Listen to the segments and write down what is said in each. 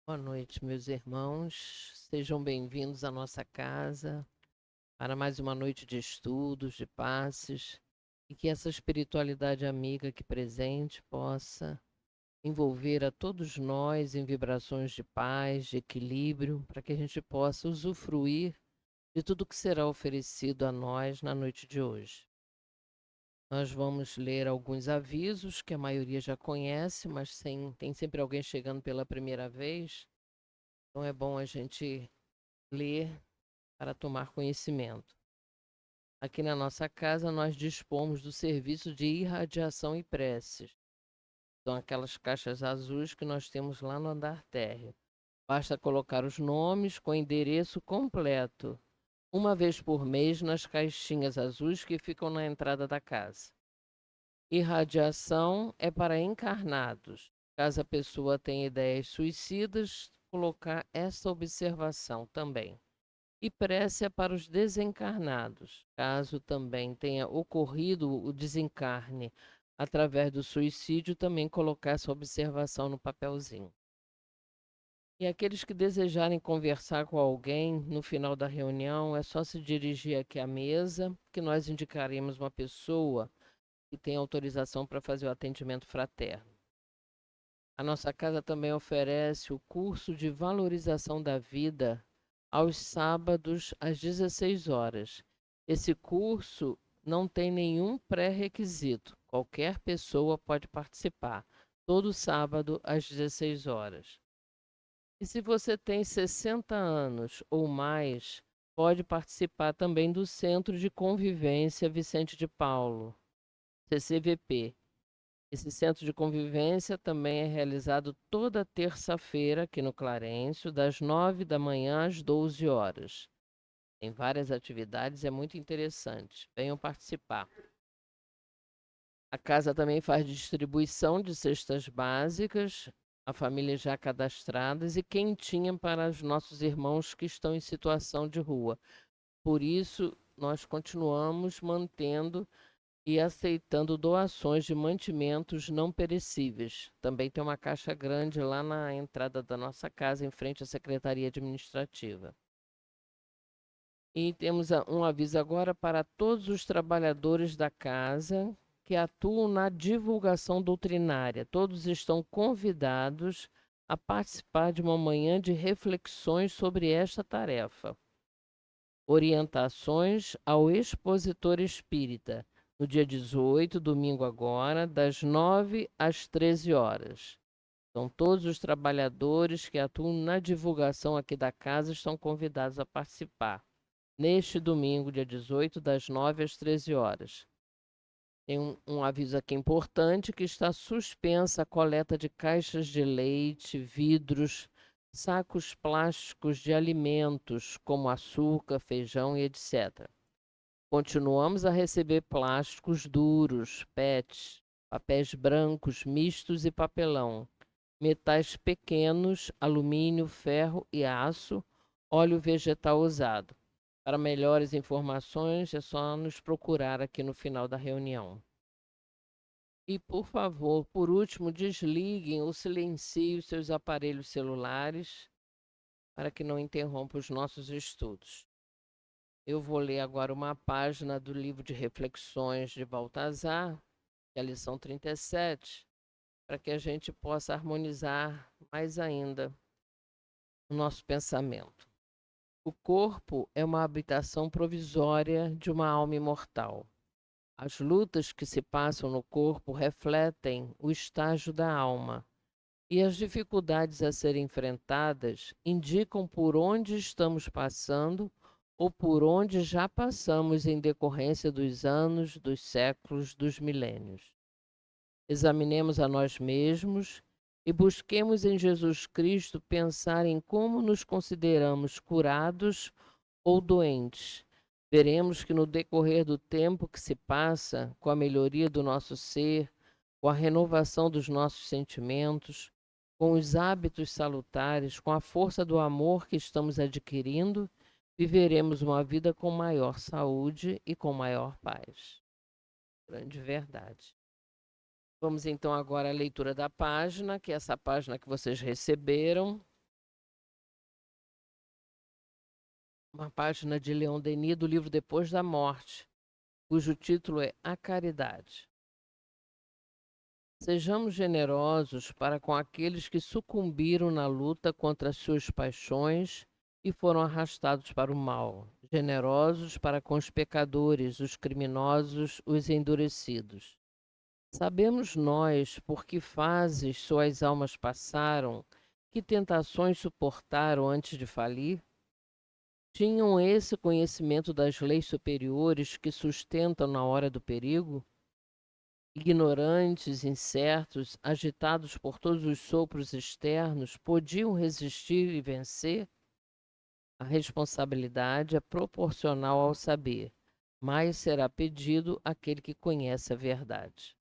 Boa noite, meus irmãos. Sejam bem-vindos à nossa casa para mais uma noite de estudos, de passes, e que essa espiritualidade amiga aqui presente possa envolver a todos nós em vibrações de paz, de equilíbrio, para que a gente possa usufruir de tudo que será oferecido a nós na noite de hoje. Nós vamos ler alguns avisos que a maioria já conhece, mas tem sempre alguém chegando pela primeira vez, então é bom a gente ler para tomar conhecimento. Aqui na nossa casa, nós dispomos do serviço de irradiação e preces. São aquelas caixas azuis que nós temos lá no andar térreo. Basta colocar os nomes com endereço completo, uma vez por mês, nas caixinhas azuis que ficam na entrada da casa. Irradiação é para encarnados. Caso a pessoa tenha ideias suicidas, colocar essa observação também. E prece é para os desencarnados, caso também tenha ocorrido o desencarne através do suicídio, também colocar essa observação no papelzinho. E aqueles que desejarem conversar com alguém no final da reunião, é só se dirigir aqui à mesa, que nós indicaremos uma pessoa que tem autorização para fazer o atendimento fraterno. A nossa casa também oferece o curso de valorização da vida aos sábados às 16 horas. Esse curso não tem nenhum pré-requisito. Qualquer pessoa pode participar, todo sábado às 16 horas. E se você tem 60 anos ou mais, pode participar também do Centro de Convivência Vicente de Paulo, CCVP. Esse centro de convivência também é realizado toda terça-feira aqui no Clarencio, das 9 da manhã às 12 horas. Tem várias atividades, é muito interessante. Venham participar. A casa também faz distribuição de cestas básicas a famílias já cadastradas e quentinha para os nossos irmãos que estão em situação de rua. Por isso, nós continuamos mantendo e aceitando doações de mantimentos não perecíveis. Também tem uma caixa grande lá na entrada da nossa casa, em frente à Secretaria Administrativa. E temos um aviso agora para todos os trabalhadores da casa que atuam na divulgação doutrinária. Todos estão convidados a participar de uma manhã de reflexões sobre esta tarefa. Orientações ao expositor espírita, no dia 18, domingo agora, das 9 às 13 horas. Então, todos os trabalhadores que atuam na divulgação aqui da casa estão convidados a participar neste domingo, dia 18, das 9 às 13 horas. Tem um aviso aqui importante que está suspensa a coleta de caixas de leite, vidros, sacos plásticos de alimentos, como açúcar, feijão e etc. Continuamos a receber plásticos duros, PETs, papéis brancos mistos e papelão, metais pequenos, alumínio, ferro e aço, óleo vegetal usado. Para melhores informações, é só nos procurar aqui no final da reunião. E, por favor, por último, desliguem ou silenciem os seus aparelhos celulares para que não interrompa os nossos estudos. Eu vou ler agora uma página do livro de reflexões de Baltazar, que é a lição 37, para que a gente possa harmonizar mais ainda o nosso pensamento. O corpo é uma habitação provisória de uma alma imortal. As lutas que se passam no corpo refletem o estágio da alma, e as dificuldades a serem enfrentadas indicam por onde estamos passando ou por onde já passamos em decorrência dos anos, dos séculos, dos milênios. Examinemos a nós mesmos e busquemos em Jesus Cristo pensar em como nos consideramos curados ou doentes. Veremos que no decorrer do tempo que se passa, com a melhoria do nosso ser, com a renovação dos nossos sentimentos, com os hábitos salutares, com a força do amor que estamos adquirindo, viveremos uma vida com maior saúde e com maior paz. Grande verdade. Vamos então agora à leitura da página, que é essa página que vocês receberam. uma página de Leon Denis do livro Depois da Morte, cujo título é A Caridade. Sejamos generosos para com aqueles que sucumbiram na luta contra as suas paixões e foram arrastados para o mal. Generosos para com os pecadores, os criminosos, os endurecidos. Sabemos nós por que fases suas almas passaram, que tentações suportaram antes de falir? Tinham esse conhecimento das leis superiores que sustentam na hora do perigo? Ignorantes, incertos, agitados por todos os sopros externos, podiam resistir e vencer? A responsabilidade é proporcional ao saber, mas será pedido àquele que conhece a verdade.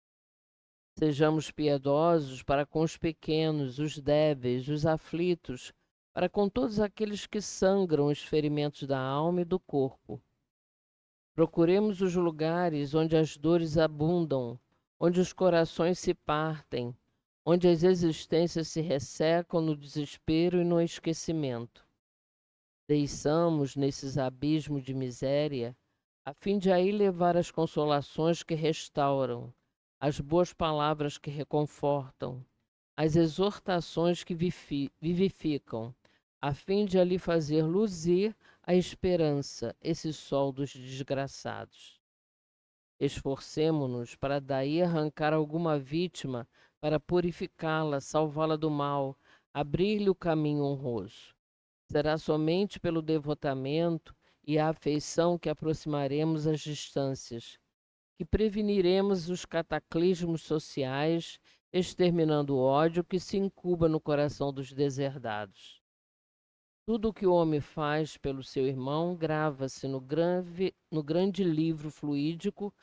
Sejamos piedosos para com os pequenos, os débeis, os aflitos, para com todos aqueles que sangram os ferimentos da alma e do corpo. Procuremos os lugares onde as dores abundam, onde os corações se partem, onde as existências se ressecam no desespero e no esquecimento. Deixamos nesses abismos de miséria, a fim de aí levar as consolações que restauram, as boas palavras que reconfortam, as exortações que vivificam, a fim de ali fazer luzir a esperança, esse sol dos desgraçados. Esforcemo-nos para daí arrancar alguma vítima, para purificá-la, salvá-la do mal, abrir-lhe o caminho honroso. Será somente pelo devotamento e a afeição que aproximaremos as distâncias, que preveniremos os cataclismos sociais, exterminando o ódio que se incuba no coração dos deserdados. Tudo o que o homem faz pelo seu irmão grava-se no grande livro fluídico,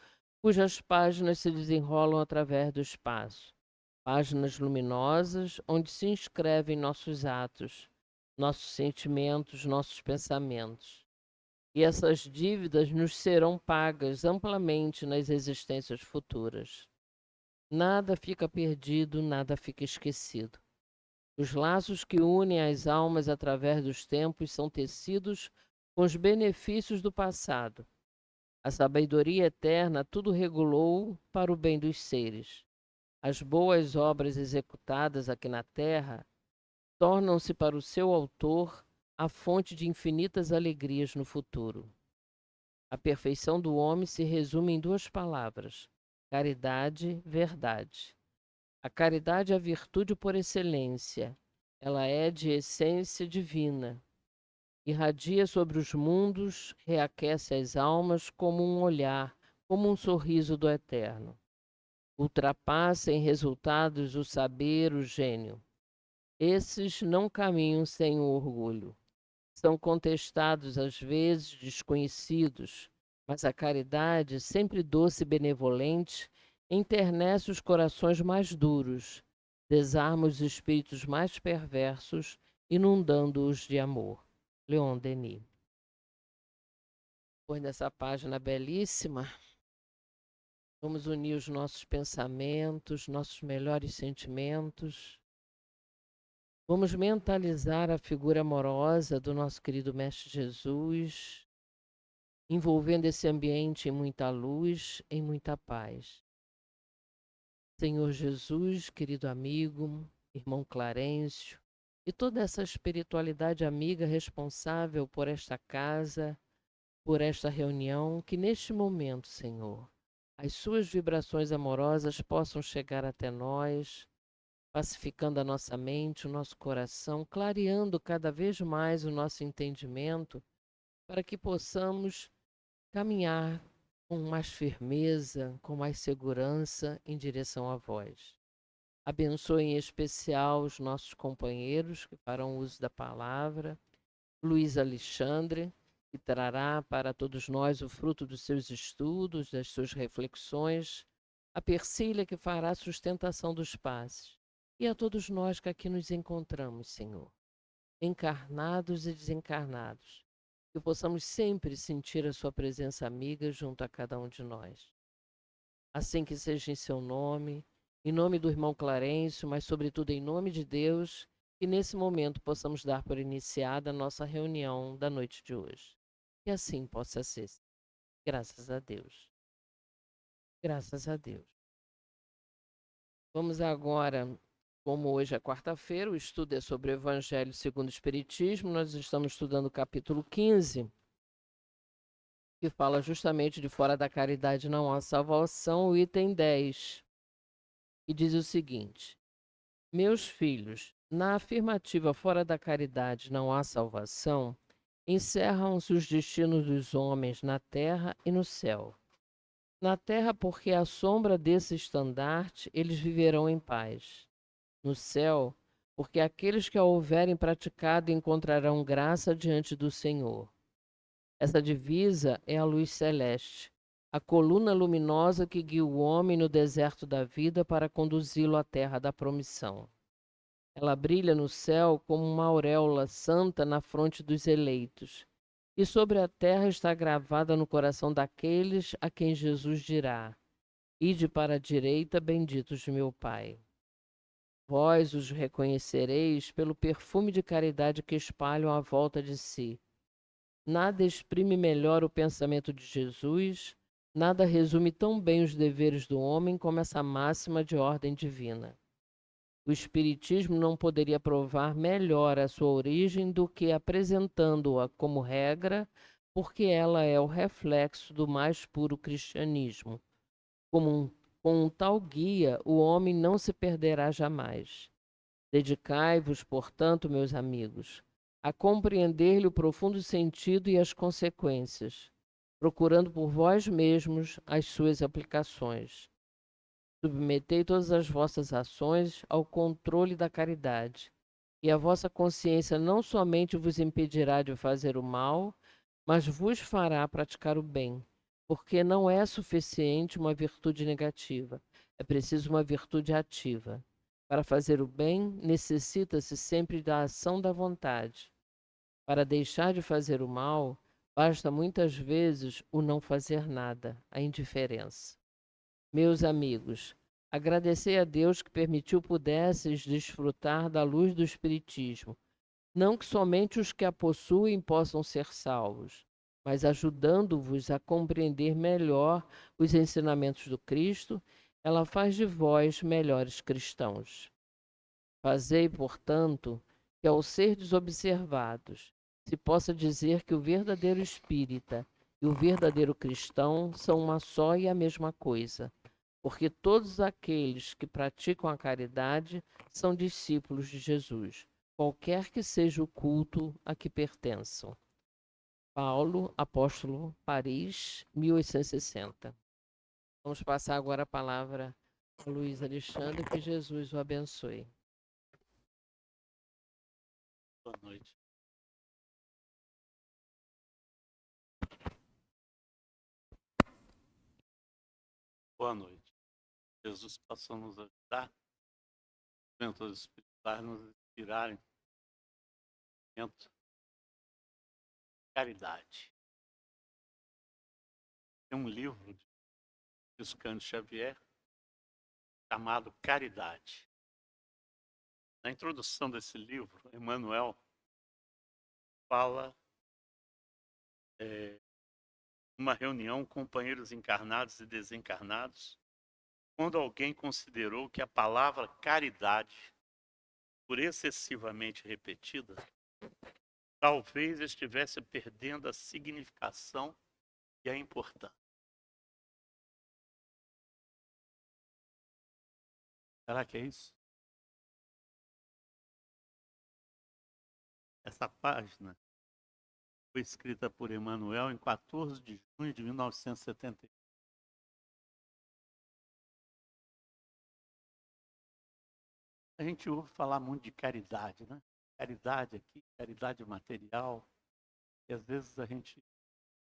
cujas páginas se desenrolam através do espaço. Páginas luminosas onde se inscrevem nossos atos, nossos sentimentos, nossos pensamentos. E essas dívidas nos serão pagas amplamente nas existências futuras. Nada fica perdido, nada fica esquecido. Os laços que unem as almas através dos tempos são tecidos com os benefícios do passado. A sabedoria eterna tudo regulou para o bem dos seres. As boas obras executadas aqui na terra tornam-se para o seu autor a fonte de infinitas alegrias no futuro. A perfeição do homem se resume em duas palavras: caridade, verdade. A caridade é a virtude por excelência. Ela é de essência divina. Irradia sobre os mundos, reaquece as almas como um olhar, como um sorriso do eterno. Ultrapassa em resultados o saber, o gênio. Esses não caminham sem o orgulho. São contestados às vezes, desconhecidos, mas a caridade, sempre doce e benevolente, enternece os corações mais duros, desarma os espíritos mais perversos, inundando-os de amor. Leon Denis. Depois dessa página belíssima, vamos unir os nossos pensamentos, nossos melhores sentimentos. Vamos mentalizar a figura amorosa do nosso querido Mestre Jesus, envolvendo esse ambiente em muita luz, em muita paz. Senhor Jesus, querido amigo, irmão Clarencio, e toda essa espiritualidade amiga responsável por esta casa, por esta reunião, que neste momento, Senhor, as suas vibrações amorosas possam chegar até nós, pacificando a nossa mente, o nosso coração, clareando cada vez mais o nosso entendimento, para que possamos caminhar com mais firmeza, com mais segurança em direção a vós. Abençoe em especial os nossos companheiros que farão uso da palavra, Luiz Alexandre, que trará para todos nós o fruto dos seus estudos, das suas reflexões, a Persília, que fará a sustentação dos passes, e a todos nós que aqui nos encontramos, Senhor, encarnados e desencarnados, que possamos sempre sentir a sua presença amiga junto a cada um de nós. Assim que seja em seu nome, em nome do irmão Clarencio, mas sobretudo em nome de Deus, que nesse momento possamos dar por iniciada a nossa reunião da noite de hoje. Que assim possa ser. Graças a Deus. Graças a Deus. Vamos agora, como hoje é quarta-feira, o estudo é sobre o Evangelho segundo o Espiritismo. Nós estamos estudando o capítulo 15, que fala justamente de fora da caridade não há salvação, o item 10, e diz o seguinte: Meus filhos, na afirmativa fora da caridade não há salvação, encerram-se os destinos dos homens na terra e no céu. Na terra, porque à sombra desse estandarte eles viverão em paz. No céu, porque aqueles que a houverem praticado encontrarão graça diante do Senhor. Essa divisa é a luz celeste, a coluna luminosa que guia o homem no deserto da vida para conduzi-lo à terra da promissão. Ela brilha no céu como uma auréola santa na fronte dos eleitos, e sobre a terra está gravada no coração daqueles a quem Jesus dirá: Ide para a direita, benditos de meu Pai. Vós os reconhecereis pelo perfume de caridade que espalham à volta de si. Nada exprime melhor o pensamento de Jesus, nada resume tão bem os deveres do homem como essa máxima de ordem divina. O Espiritismo não poderia provar melhor a sua origem do que apresentando-a como regra, porque ela é o reflexo do mais puro cristianismo. Com um tal guia, o homem não se perderá jamais. Dedicai-vos, portanto, meus amigos, a compreender-lhe o profundo sentido e as consequências, procurando por vós mesmos as suas aplicações. Submetei todas as vossas ações ao controle da caridade, e a vossa consciência não somente vos impedirá de fazer o mal, mas vos fará praticar o bem, porque não é suficiente uma virtude negativa, é preciso uma virtude ativa. Para fazer o bem, necessita-se sempre da ação da vontade. Para deixar de fazer o mal, basta muitas vezes o não fazer nada, a indiferença. Meus amigos, agradecei a Deus que permitiu pudesseis desfrutar da luz do Espiritismo. Não que somente os que a possuem possam ser salvos, mas ajudando-vos a compreender melhor os ensinamentos do Cristo, ela faz de vós melhores cristãos. Fazei, portanto, que ao serdes observados, se possa dizer que o verdadeiro espírita e o verdadeiro cristão são uma só e a mesma coisa, porque todos aqueles que praticam a caridade são discípulos de Jesus, qualquer que seja o culto a que pertençam. Paulo, Apóstolo, Paris, 1860. Vamos passar agora a palavra a Luiz Alexandre, que Jesus o abençoe. Boa noite. Boa noite. Jesus possa nos ajudar, mentores espirituais nos inspirarem, caridade. Tem um livro de Franciscano Xavier chamado Caridade. Na introdução desse livro, Emmanuel fala uma reunião com companheiros encarnados e desencarnados, quando alguém considerou que a palavra caridade, por excessivamente repetida, talvez estivesse perdendo a significação e a importância. Será que é isso? Essa página foi escrita por Emmanuel em 14 de junho de 1970. A gente ouve falar muito de caridade, né? Caridade aqui, caridade material. E às vezes a gente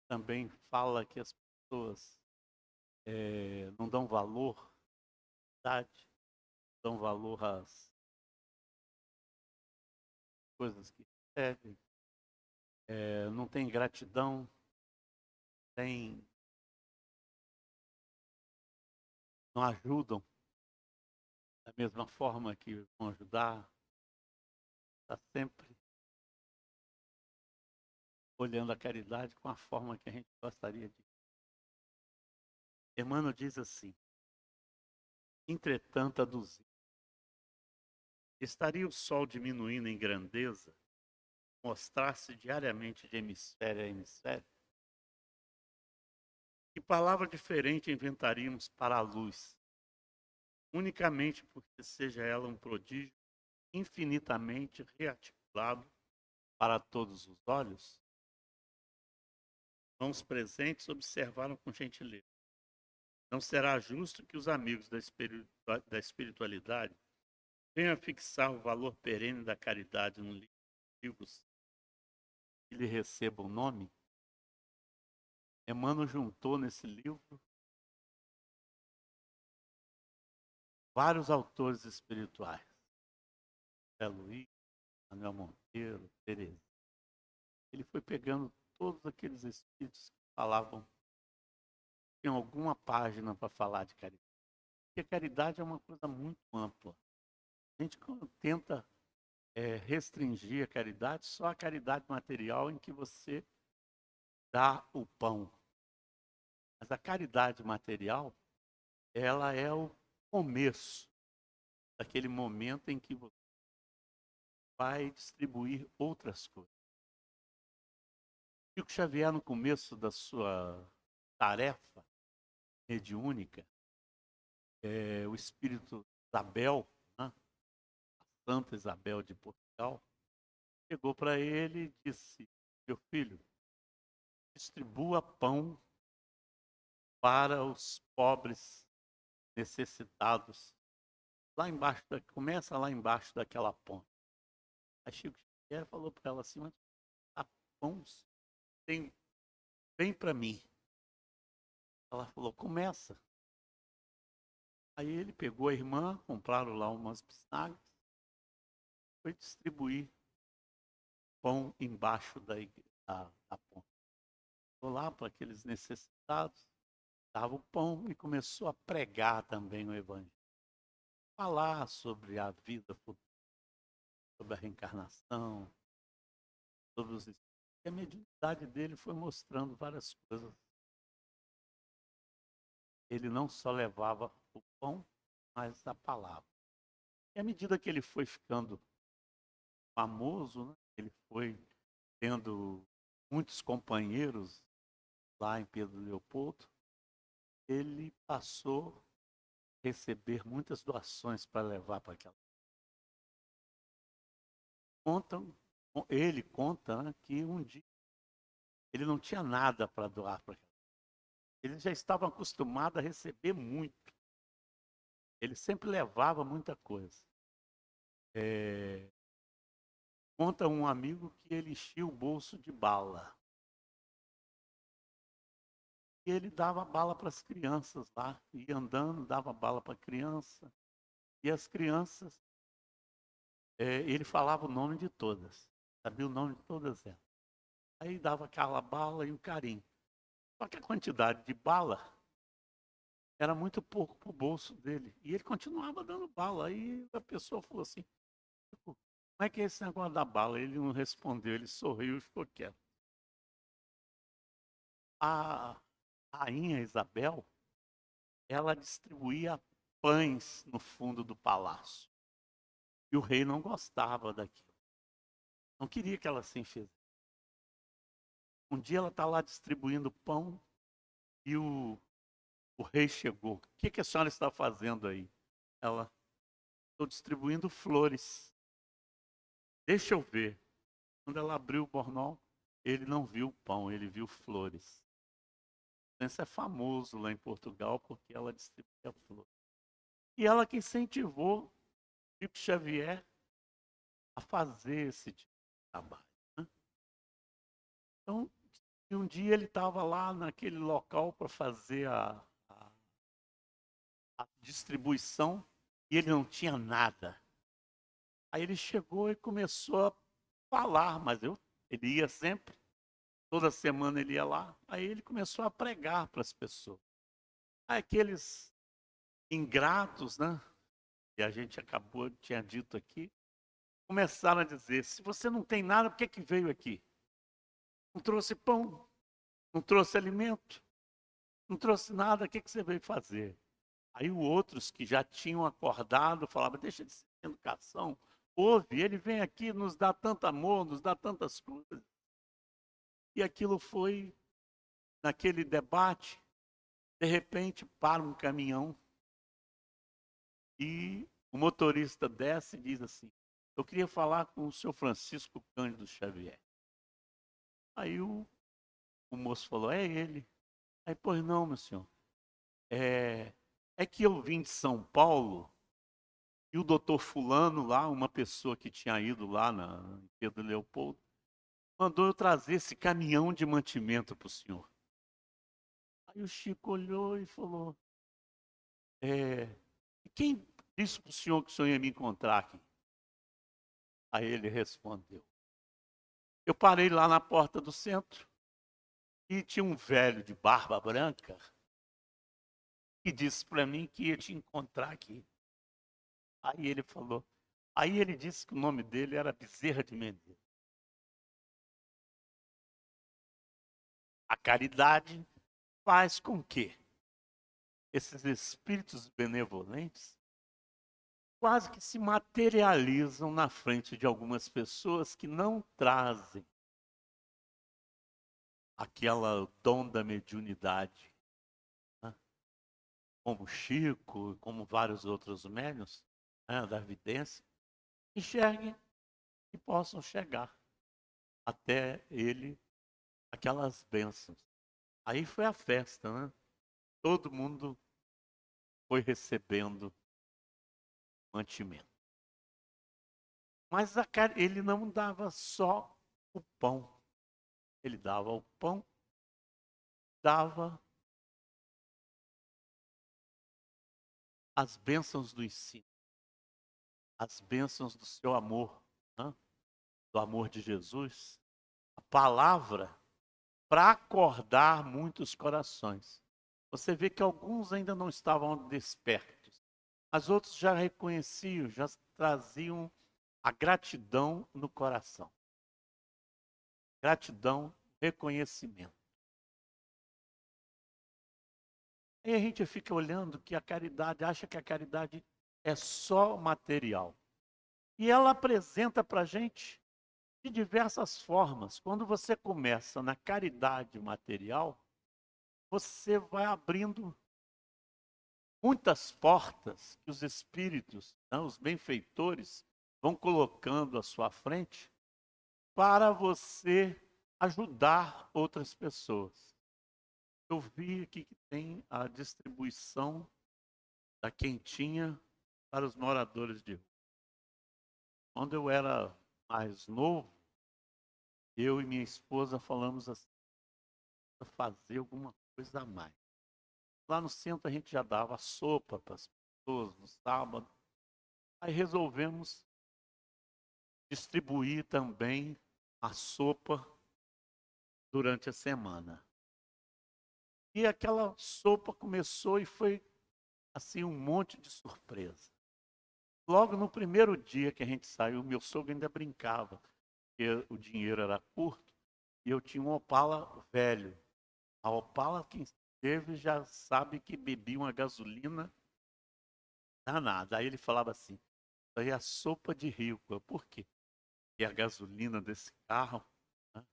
também fala que as pessoas não dão valor à caridade, dão valor às coisas que recebem, não tem gratidão, não ajudam da mesma forma que vão ajudar, está sempre olhando a caridade com a forma que a gente gostaria de. Emmanuel diz assim: entretanto, estaria o sol diminuindo em grandeza, mostrar-se diariamente de hemisfério a hemisfério? Que palavra diferente inventaríamos para a luz, unicamente porque seja ela um prodígio infinitamente rearticulado para todos os olhos? Os presentes observaram com gentileza. Não será justo que os amigos da espiritualidade venham a fixar o valor perene da caridade nos livros que lhe recebam o nome? Emmanuel juntou nesse livro vários autores espirituais. Zé Luiz, Manuel Monteiro, Teresa. Ele foi pegando todos aqueles espíritos que falavam em alguma página para falar de caridade. Porque a caridade é uma coisa muito ampla. A gente tenta restringir a caridade só a caridade material em que você dá o pão. Mas a caridade material, ela é o começo daquele momento em que você vai distribuir outras coisas. Chico Xavier, no começo da sua tarefa mediúnica, o espírito Isabel, né, a Santa Isabel de Portugal, chegou para ele e disse: meu filho, distribua pão para os pobres necessitados. Lá embaixo, começa lá embaixo daquela ponte. Aí Chico Xavier falou para ela assim: mas tá pão tem bem para mim. Ela falou: começa. Aí ele pegou a irmã, compraram lá umas bisnagas, foi distribuir pão embaixo da ponte. Foi lá para aqueles necessitados, dava o pão e começou a pregar também o Evangelho. Falar sobre a vida futura, sobre a reencarnação, sobre os espíritos. E a mediunidade dele foi mostrando várias coisas. Ele não só levava o pão, mas a palavra. E à medida que ele foi ficando famoso, né, ele foi tendo muitos companheiros lá em Pedro Leopoldo, ele passou a receber muitas doações para levar para aquela. Ele conta, né, que um dia ele não tinha nada para doar para aquela. Ele já estava acostumado a receber muito. Ele sempre levava muita coisa. Conta um amigo que ele enchia o bolso de bala. E ele dava bala para as crianças lá. Ia andando, dava bala para a criança. E as crianças, ele falava o nome de todas. Sabia o nome de todas elas. Aí dava aquela bala e um carinho. Só que a quantidade de bala era muito pouco para o bolso dele. E ele continuava dando bala. Aí a pessoa falou assim: como é que é esse negócio da bala? Ele não respondeu, ele sorriu e ficou quieto. A rainha Isabel, ela distribuía pães no fundo do palácio. E o rei não gostava daquilo. Não queria que ela assim fizesse. Um dia ela está lá distribuindo pão e o rei chegou. O que a senhora está fazendo aí? Ela: estou distribuindo flores. Deixa eu ver. Quando ela abriu o bornol, ele não viu o pão, ele viu flores. Isso é famoso lá em Portugal porque ela distribuía flores. E ela que incentivou Chico Xavier a fazer esse tipo de trabalho. Né? Então, um dia ele estava lá naquele local para fazer a distribuição e ele não tinha nada. Aí ele chegou e começou a falar, mas ele ia sempre, toda semana ele ia lá. Aí ele começou a pregar para as pessoas. Aí aqueles ingratos, né? Que a gente tinha dito aqui, começaram a dizer: se você não tem nada, por que veio aqui? Não trouxe pão, não trouxe alimento, não trouxe nada, o que você veio fazer? Aí os outros que já tinham acordado falavam, deixa de ser educação, ouve, ele vem aqui, nos dá tanto amor, nos dá tantas coisas. E aquilo foi, naquele debate, de repente para um caminhão e o motorista desce e diz assim, eu queria falar com o senhor Francisco Cândido Xavier. Aí o moço falou, é ele. Aí, pois não, meu senhor. É que eu vim de São Paulo e o doutor fulano lá, uma pessoa que tinha ido lá em Pedro Leopoldo, mandou eu trazer esse caminhão de mantimento para o senhor. Aí o Chico olhou e falou, quem disse para o senhor que o senhor ia me encontrar aqui? Aí ele respondeu, eu parei lá na porta do centro e tinha um velho de barba branca que disse para mim que ia te encontrar aqui. Aí ele falou, aí ele disse que o nome dele era Bezerra de Menezes. A caridade faz com que esses espíritos benevolentes quase que se materializam na frente de algumas pessoas que não trazem aquela dom da mediunidade, né? Como Chico, como vários outros médiuns, né, da vidência, enxerguem e possam chegar até ele aquelas bênçãos. Aí foi a festa, né? Todo mundo foi recebendo mantimento. Mas ele não dava só o pão. Ele dava o pão, dava as bênçãos do ensino, as bênçãos do seu amor, né? Do amor de Jesus, a palavra para acordar muitos corações. Você vê que alguns ainda não estavam despertos, mas outros já reconheciam, já traziam a gratidão no coração. Gratidão, reconhecimento. Aí a gente fica olhando que a caridade, acha que a caridade é só material. E ela apresenta para a gente de diversas formas. Quando você começa na caridade material, você vai abrindo muitas portas que os espíritos, né, os benfeitores, vão colocando à sua frente para você ajudar outras pessoas. Eu vi aqui que tem a distribuição da quentinha para os moradores de rua. Quando eu era mais novo, eu e minha esposa falamos assim, fazer alguma coisa a mais. Lá no centro a gente já dava sopa para as pessoas no sábado. Aí resolvemos distribuir também a sopa durante a semana. E aquela sopa começou e foi assim um monte de surpresa. Logo no primeiro dia que a gente saiu, meu sogro ainda brincava, porque o dinheiro era curto, e eu tinha um Opala velho. A Opala, quem teve já sabe que bebia uma gasolina danada. Aí ele falava assim, isso aí é a sopa de rico. Por quê? Porque a gasolina desse carro, né?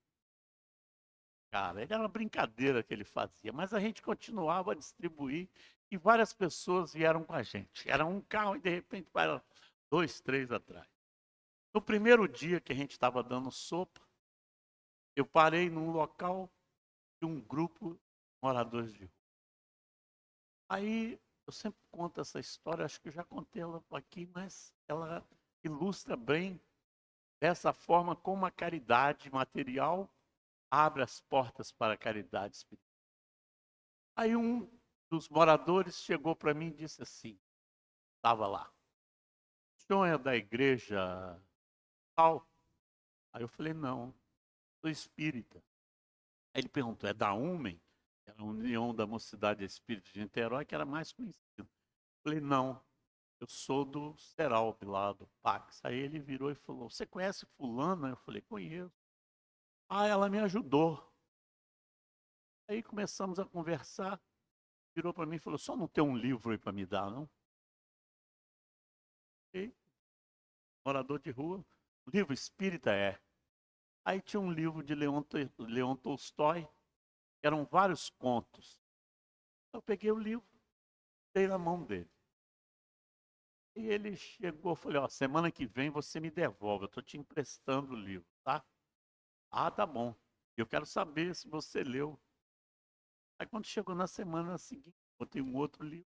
Cara, era uma brincadeira que ele fazia, mas a gente continuava a distribuir e várias pessoas vieram com a gente. Era um carro e de repente para dois, três atrás. No primeiro dia que a gente estava dando sopa, eu parei num local de um grupo de moradores de rua. Aí eu sempre conto essa história, acho que eu já contei ela aqui, mas ela ilustra bem dessa forma como a caridade material abre as portas para a caridade espiritual. Aí um dos moradores chegou para mim e disse assim, estava lá, o senhor é da igreja tal? Aí eu falei, não, sou espírita. Aí ele perguntou, é da UMEN? Era a União da Mocidade Espírita de Niterói, que era mais conhecido. Eu falei, não, eu sou do Seralb lá, do Pax. Aí ele virou e falou, você conhece fulano? Eu falei, conheço. Ah, ela me ajudou. Aí começamos a conversar, virou para mim e falou, só não tem um livro aí para me dar, não? E, morador de rua, livro espírita é. Aí tinha um livro de Leon Tolstói, eram vários contos. Eu peguei o livro, dei na mão dele. E ele chegou, falei, ó, semana que vem você me devolve, eu estou te emprestando o livro, tá? Ah, tá bom. Eu quero saber se você leu. Aí quando chegou na semana seguinte, botei um outro livro.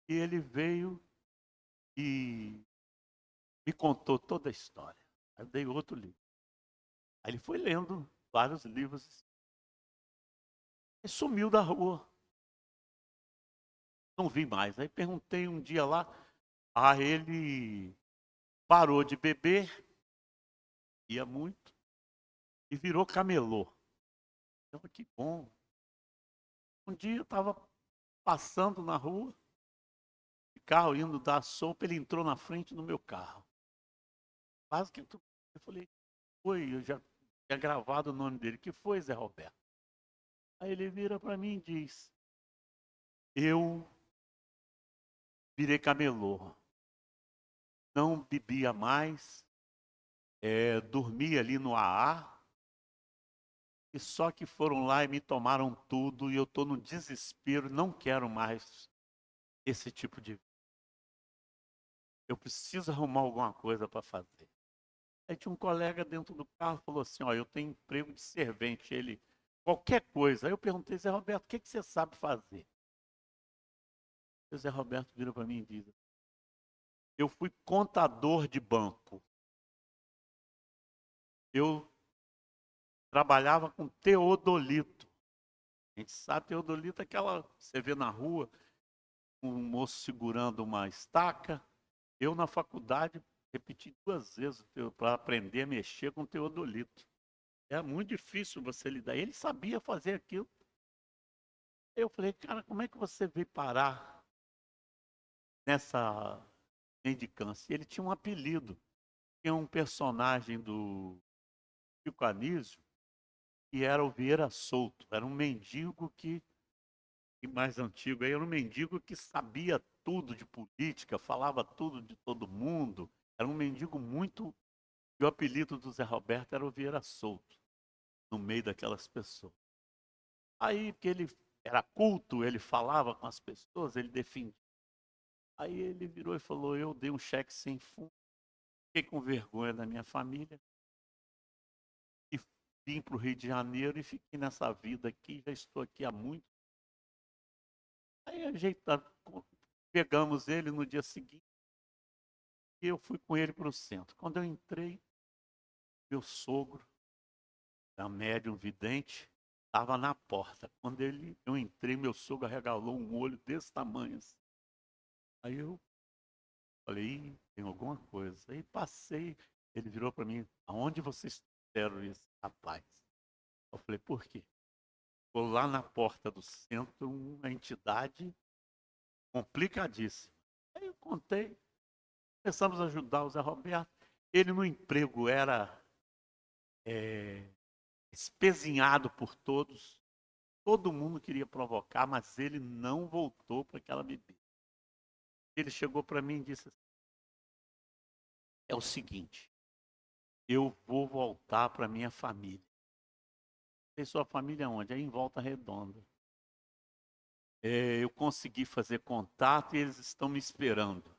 E ele veio e me contou toda a história. Aí eu dei outro livro. Aí ele foi lendo vários livros e sumiu da rua. Não vi mais. Aí perguntei um dia lá, ele parou de beber, ia muito, e virou camelô. Eu falei, que bom. Um dia eu estava passando na rua, de carro indo dar sopa, ele entrou na frente do meu carro. Quase que eu falei, foi, eu já tinha gravado o nome dele. Que foi, Zé Roberto? Aí ele vira para mim e diz, eu virei camelô, não bebia mais, dormia ali no AA, e só que foram lá e me tomaram tudo, e eu estou no desespero, não quero mais esse tipo de... Eu preciso arrumar alguma coisa para fazer. Aí tinha um colega dentro do carro, falou assim, ó, eu tenho emprego de servente, ele, qualquer coisa. Aí eu perguntei, Zé Roberto, o que você sabe fazer? O Zé Roberto vira para mim e diz, eu fui contador de banco. Eu trabalhava com teodolito. A gente sabe, teodolito é aquela que você vê na rua, um moço segurando uma estaca. Eu, na faculdade, repeti 2 vezes para aprender a mexer com teodolito. É muito difícil você lidar. Ele sabia fazer aquilo. Eu falei, cara, como é que você veio parar nessa mendicância? Ele tinha um apelido. Tinha um personagem do Chico Anísio que era o Vieira Solto. Era um mendigo e mais antigo, aí era um mendigo que sabia tudo de política, falava tudo de todo mundo. Era um mendigo muito... E o apelido do Zé Roberto era o Vieira Solto, no meio daquelas pessoas. Aí, porque ele era culto, ele falava com as pessoas, ele defendia. Aí ele virou e falou, eu dei um cheque sem fundo, fiquei com vergonha da minha família e vim para o Rio de Janeiro e fiquei nessa vida aqui, já estou aqui há muito. Aí pegamos ele no dia seguinte e eu fui com ele para o centro. Quando eu entrei, meu sogro, da médium vidente, estava na porta. Quando eu entrei, meu sogro arregalou um olho desse tamanho assim. Aí eu falei, ih, tem alguma coisa. Aí passei, ele virou para mim, aonde vocês trouxeram esse rapaz? Eu falei, por quê? Ficou lá na porta do centro uma entidade complicadíssima. Aí eu contei, começamos a ajudar o Zé Roberto. Ele no emprego era espezinhado por todos. Todo mundo queria provocar, mas ele não voltou para aquela bebida. Ele chegou para mim e disse assim, é o seguinte, eu vou voltar para minha família. Tem sua família onde? Aí em Volta Redonda. Eu consegui fazer contato e eles estão me esperando.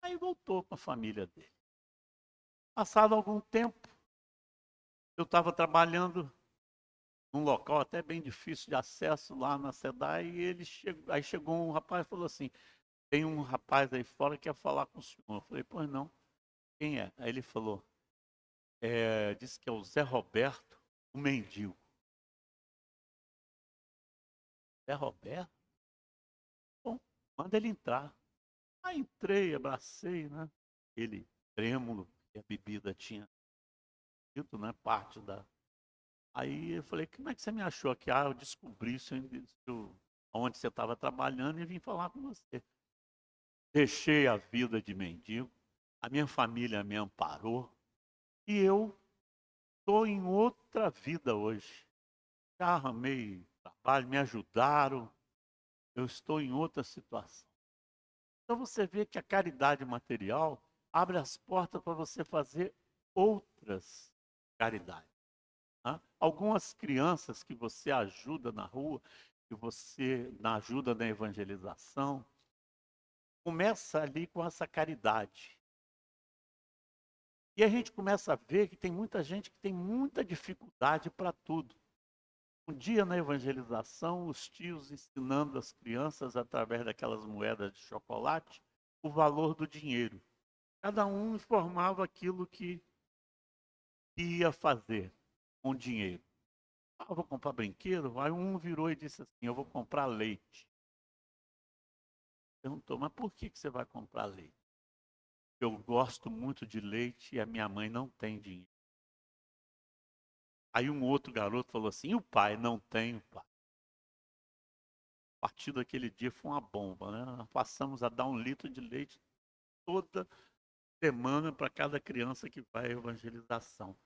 Aí voltou para a família dele. Passado algum tempo, eu estava trabalhando num local até bem difícil de acesso lá na SEDAI e aí chegou um rapaz e falou assim, tem um rapaz aí fora que quer falar com o senhor. Eu falei, pois não, quem é? Aí ele falou, disse que é o Zé Roberto, o mendigo. Zé Roberto? Bom, manda ele entrar. Aí entrei, abracei, né? Ele trêmulo, que a bebida tinha dito, né? Parte da... Aí eu falei, como é que você me achou aqui? Ah, eu descobri isso onde você estava trabalhando e vim falar com você. Deixei a vida de mendigo, a minha família me amparou e eu estou em outra vida hoje. Já arrumei trabalho, me ajudaram, eu estou em outra situação. Então você vê que a caridade material abre as portas para você fazer outras caridades. Né? Algumas crianças que você ajuda na rua, que você ajuda na evangelização, começa ali com essa caridade. E a gente começa a ver que tem muita gente que tem muita dificuldade para tudo. Um dia na evangelização, os tios ensinando as crianças, através daquelas moedas de chocolate, o valor do dinheiro. Cada um informava aquilo que ia fazer com o dinheiro. Ah, eu vou comprar brinquedo? Aí um virou e disse assim, eu vou comprar leite. Perguntou, mas por que você vai comprar leite? Eu gosto muito de leite e a minha mãe não tem dinheiro. Aí um outro garoto falou assim, e o pai? Não tem, pai. A partir daquele dia foi uma bomba, né? Nós passamos a dar 1 litro de leite toda semana para cada criança que vai à evangelização.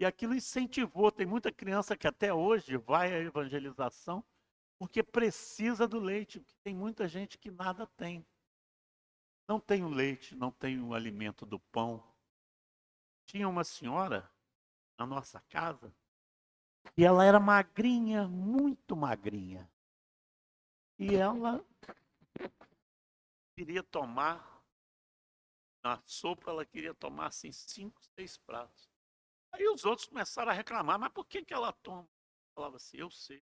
E aquilo incentivou, tem muita criança que até hoje vai à evangelização porque precisa do leite, porque tem muita gente que nada tem. Não tem o leite, não tem o alimento do pão. Tinha uma senhora na nossa casa e ela era magrinha, muito magrinha. E ela queria tomar, na sopa ela queria tomar assim 5, 6 pratos. Aí os outros começaram a reclamar, mas por que ela toma? Eu falava assim, eu sei que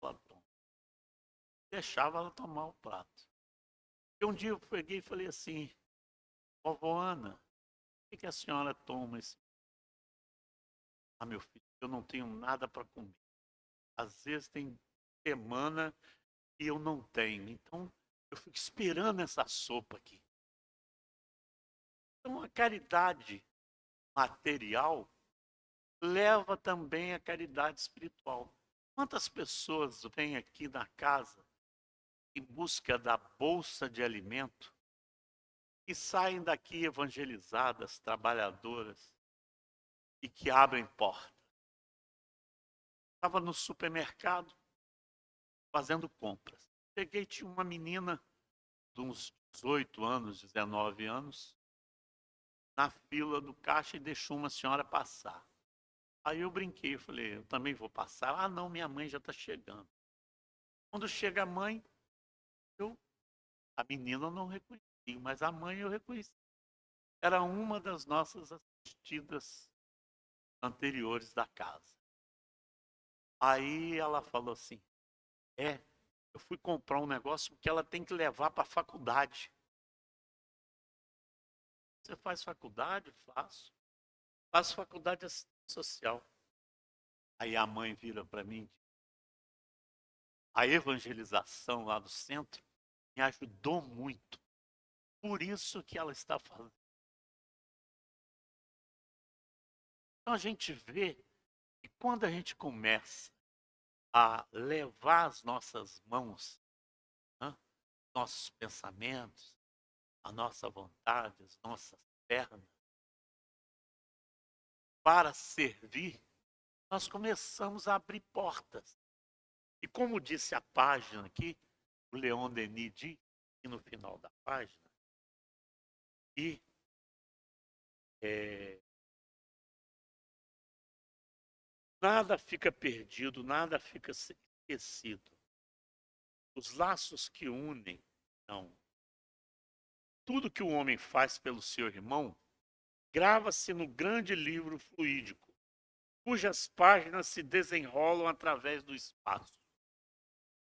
ela toma. Deixava ela tomar o prato. E um dia eu peguei e falei assim, vovó Ana, por que a senhora toma esse? Ah, meu filho, eu não tenho nada para comer. Às vezes tem semana e eu não tenho. Então, eu fico esperando essa sopa aqui. Então, a caridade material leva também a caridade espiritual. Quantas pessoas vêm aqui na casa em busca da bolsa de alimento e saem daqui evangelizadas, trabalhadoras e que abrem porta? Estava no supermercado fazendo compras. Cheguei, tinha uma menina de uns 18 anos, 19 anos, na fila do caixa e deixou uma senhora passar. Aí eu brinquei, falei, eu também vou passar. Ah, não, minha mãe já está chegando. Quando chega a mãe, a menina eu não reconheci, mas a mãe eu reconheci. Era uma das nossas assistidas anteriores da casa. Aí ela falou assim, eu fui comprar um negócio porque ela tem que levar para a faculdade. Você faz faculdade? Faço. Faço faculdade de assistência social. Aí a mãe vira para mim, a evangelização lá do centro me ajudou muito. Por isso que ela está fazendo. Então a gente vê que quando a gente começa a levar as nossas mãos, né, nossos pensamentos, a nossa vontade, as nossas pernas, para servir, nós começamos a abrir portas. E como disse a página aqui, o Leon Denis diz, aqui no final da página, e nada fica perdido, nada fica esquecido. Os laços que unem, não. Tudo que o homem faz pelo seu irmão grava-se no grande livro fluídico, cujas páginas se desenrolam através do espaço.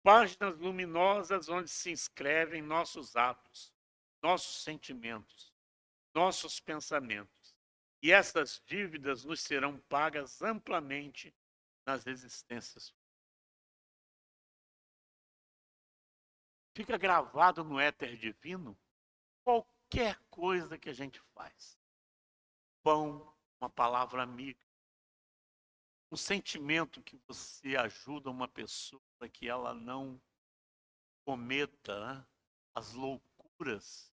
Páginas luminosas onde se inscrevem nossos atos, nossos sentimentos, nossos pensamentos. E essas dívidas nos serão pagas amplamente nas existências. Fica gravado no éter divino qualquer coisa que a gente faz. Pão, uma palavra amiga, um sentimento que você ajuda uma pessoa para que ela não cometa, né, as loucuras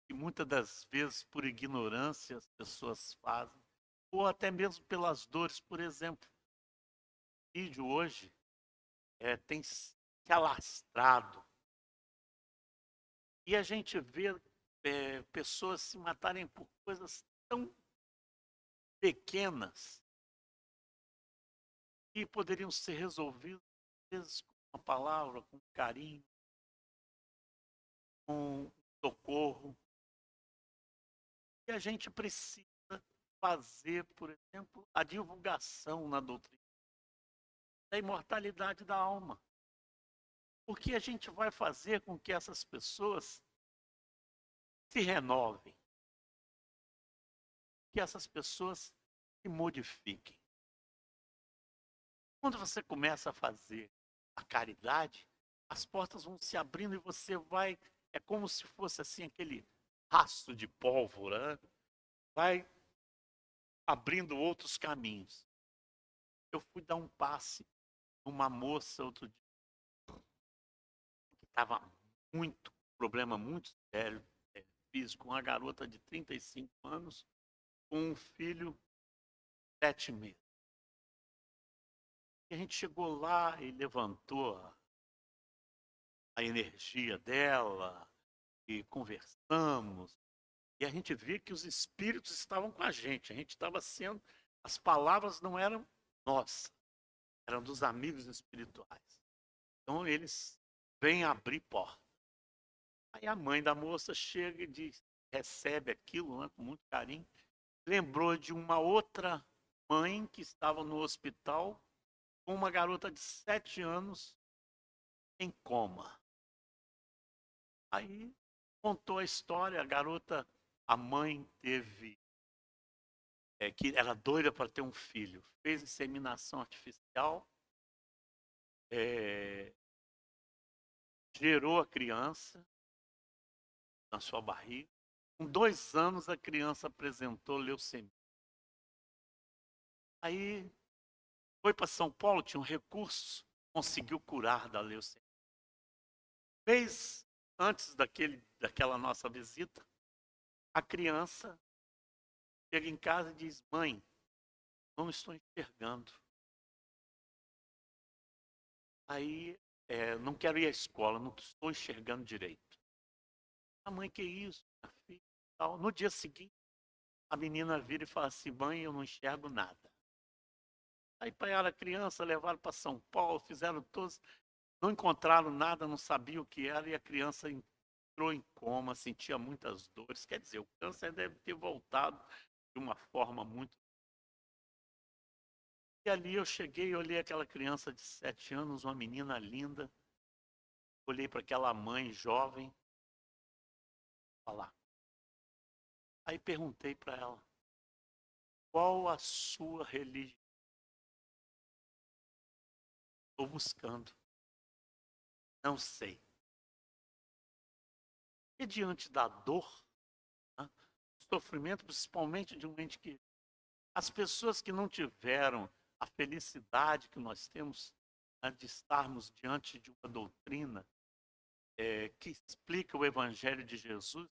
que muitas das vezes por ignorância as pessoas fazem, ou até mesmo pelas dores. Por exemplo, o vídeo hoje tem se alastrado e a gente vê pessoas se matarem por coisas tão pequenas que poderiam ser resolvidas, às vezes, com uma palavra, com carinho, com socorro. E a gente precisa fazer, por exemplo, a divulgação na doutrina da imortalidade da alma. Porque a gente vai fazer com que essas pessoas se renovem, que essas pessoas se modifiquem. Quando você começa a fazer a caridade, as portas vão se abrindo e você vai, é como se fosse assim aquele rastro de pólvora, né? Vai abrindo outros caminhos. Eu fui dar um passe numa moça outro dia que estava muito, problema muito sério, físico, uma garota de 35 anos, com um filho de 7 meses. E a gente chegou lá e levantou a energia dela, e conversamos, e a gente via que os espíritos estavam com a gente estava sendo, as palavras não eram nossas, eram dos amigos espirituais. Então eles vêm abrir porta. Aí a mãe da moça chega e diz, recebe aquilo, né, com muito carinho, lembrou de uma outra mãe que estava no hospital com uma garota de 7 anos em coma. Aí contou a história, a garota, a mãe teve, que era doida para ter um filho, fez inseminação artificial, gerou a criança na sua barriga. Com 2 anos a criança apresentou leucemia. Aí foi para São Paulo, tinha um recurso, conseguiu curar da leucemia. Mês antes daquela nossa visita, a criança chega em casa e diz, mãe, não estou enxergando. Aí, não quero ir à escola, não estou enxergando direito. A mãe, que isso? A filha, tal. No dia seguinte, a menina vira e fala assim, mãe, eu não enxergo nada. Aí pegaram a criança, levaram para São Paulo, fizeram todos, não encontraram nada, não sabiam o que era, e a criança entrou em coma, sentia muitas dores. Quer dizer, o câncer deve ter voltado de uma forma muito... E ali eu cheguei, olhei aquela criança de 7 anos, uma menina linda, olhei para aquela mãe jovem, falar. Aí perguntei para ela, qual a sua religião? Estou buscando. Não sei. E diante da dor, né, sofrimento, principalmente de um ente que... As pessoas que não tiveram a felicidade que nós temos, né, de estarmos diante de uma doutrina que explica o Evangelho de Jesus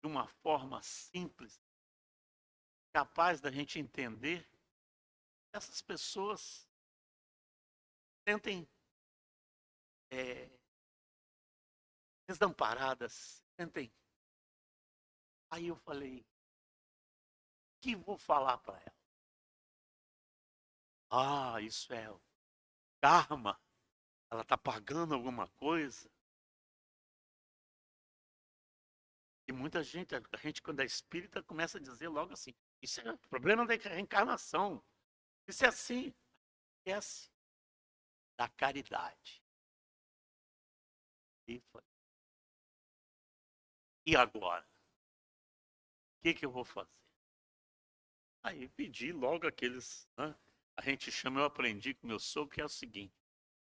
de uma forma simples, capaz da gente entender, essas pessoas sentem desamparadas, sentem. Aí eu falei, o que vou falar para ela? Ah, isso é o karma, ela está pagando alguma coisa. E muita gente, a gente quando é espírita começa a dizer logo assim, isso é problema da reencarnação. Isso é assim, esquece da caridade. E agora? O que eu vou fazer? Aí pedi logo aqueles, né? A gente chama, eu aprendi com meu sogro, que é o seguinte,